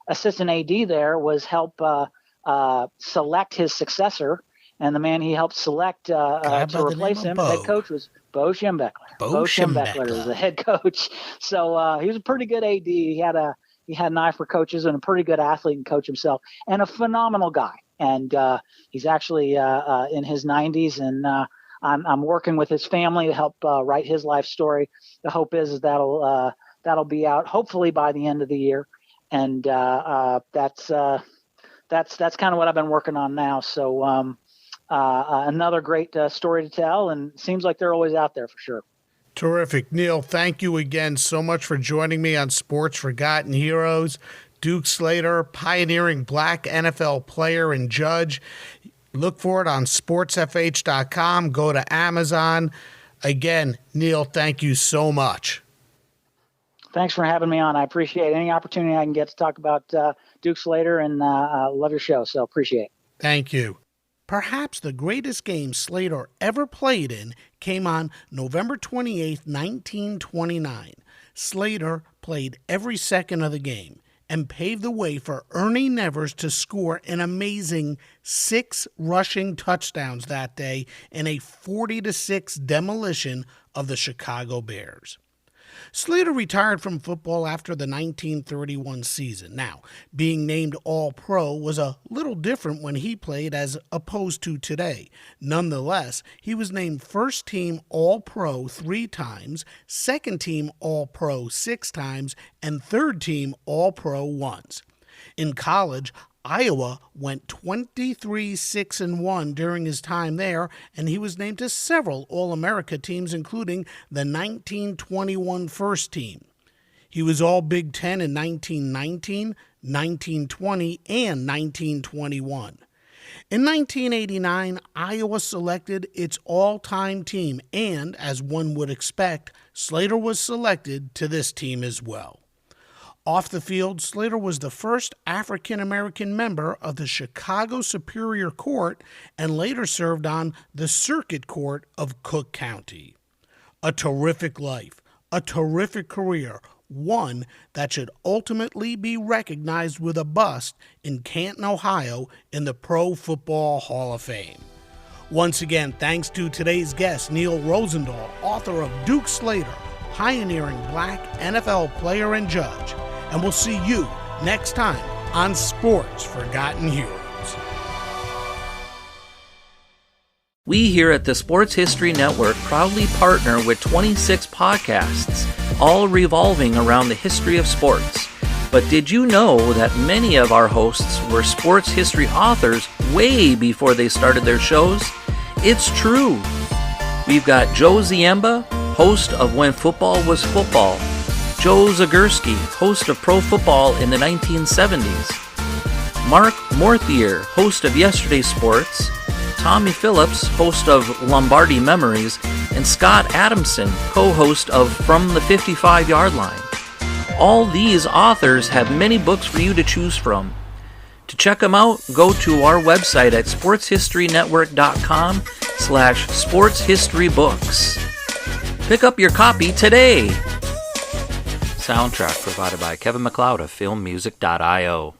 assistant AD there was help select his successor. And the man he helped select to replace him, head coach, was Bo Schembechler. Bo Schembechler was the head coach. So he was a pretty good AD. He had an eye for coaches and a pretty good athlete and coach himself, and a phenomenal guy. And he's actually in his 90s, and I'm working with his family to help write his life story. The hope is that'll be out hopefully by the end of the year, and that's kind of what I've been working on now. So another great story to tell, and it seems like they're always out there for sure. Terrific. Neal, thank you again so much for joining me on Sports Forgotten Heroes. Duke Slater, pioneering black NFL player and judge. Look for it on sportsfh.com. Go to Amazon. Again, Neal, thank you so much. Thanks for having me on. I appreciate any opportunity I can get to talk about Duke Slater, and love your show, so appreciate it. Thank you. Perhaps the greatest game Slater ever played in came on November 28, 1929. Slater played every second of the game and paved the way for Ernie Nevers to score an amazing 6 rushing touchdowns that day in a 40-6 demolition of the Chicago Bears. Slater retired from football after the 1931 season. Now, being named All-Pro was a little different when he played as opposed to today. Nonetheless, he was named first-team All-Pro 3 times, second-team All-Pro 6 times, and third-team All-Pro once. In college, Iowa went 23-6-1 during his time there, and he was named to several All-America teams, including the 1921 first team. He was All Big Ten in 1919, 1920, and 1921. In 1989, Iowa selected its all-time team, and, as one would expect, Slater was selected to this team as well. Off the field, Slater was the first African-American member of the Chicago Superior Court and later served on the Circuit Court of Cook County. A terrific life, a terrific career, one that should ultimately be recognized with a bust in Canton, Ohio, in the Pro Football Hall of Fame. Once again, thanks to today's guest, Neal Rozendaal, author of Duke Slater, pioneering black NFL player and judge. And we'll see you next time on Sports Forgotten Heroes. We here at the Sports History Network proudly partner with 26 podcasts, all revolving around the history of sports. But did you know that many of our hosts were sports history authors way before they started their shows? It's true. We've got Joe Ziemba, host of When Football Was Football, Joe Zagurski, host of Pro Football in the 1970s, Mark Morthier, host of Yesterday Sports, Tommy Phillips, host of Lombardi Memories, and Scott Adamson, co-host of From the 55-Yard Line. All these authors have many books for you to choose from. To check them out, go to our website at sportshistorynetwork.com/sportshistorybooks. Pick up your copy today. Soundtrack provided by Kevin MacLeod of filmmusic.io.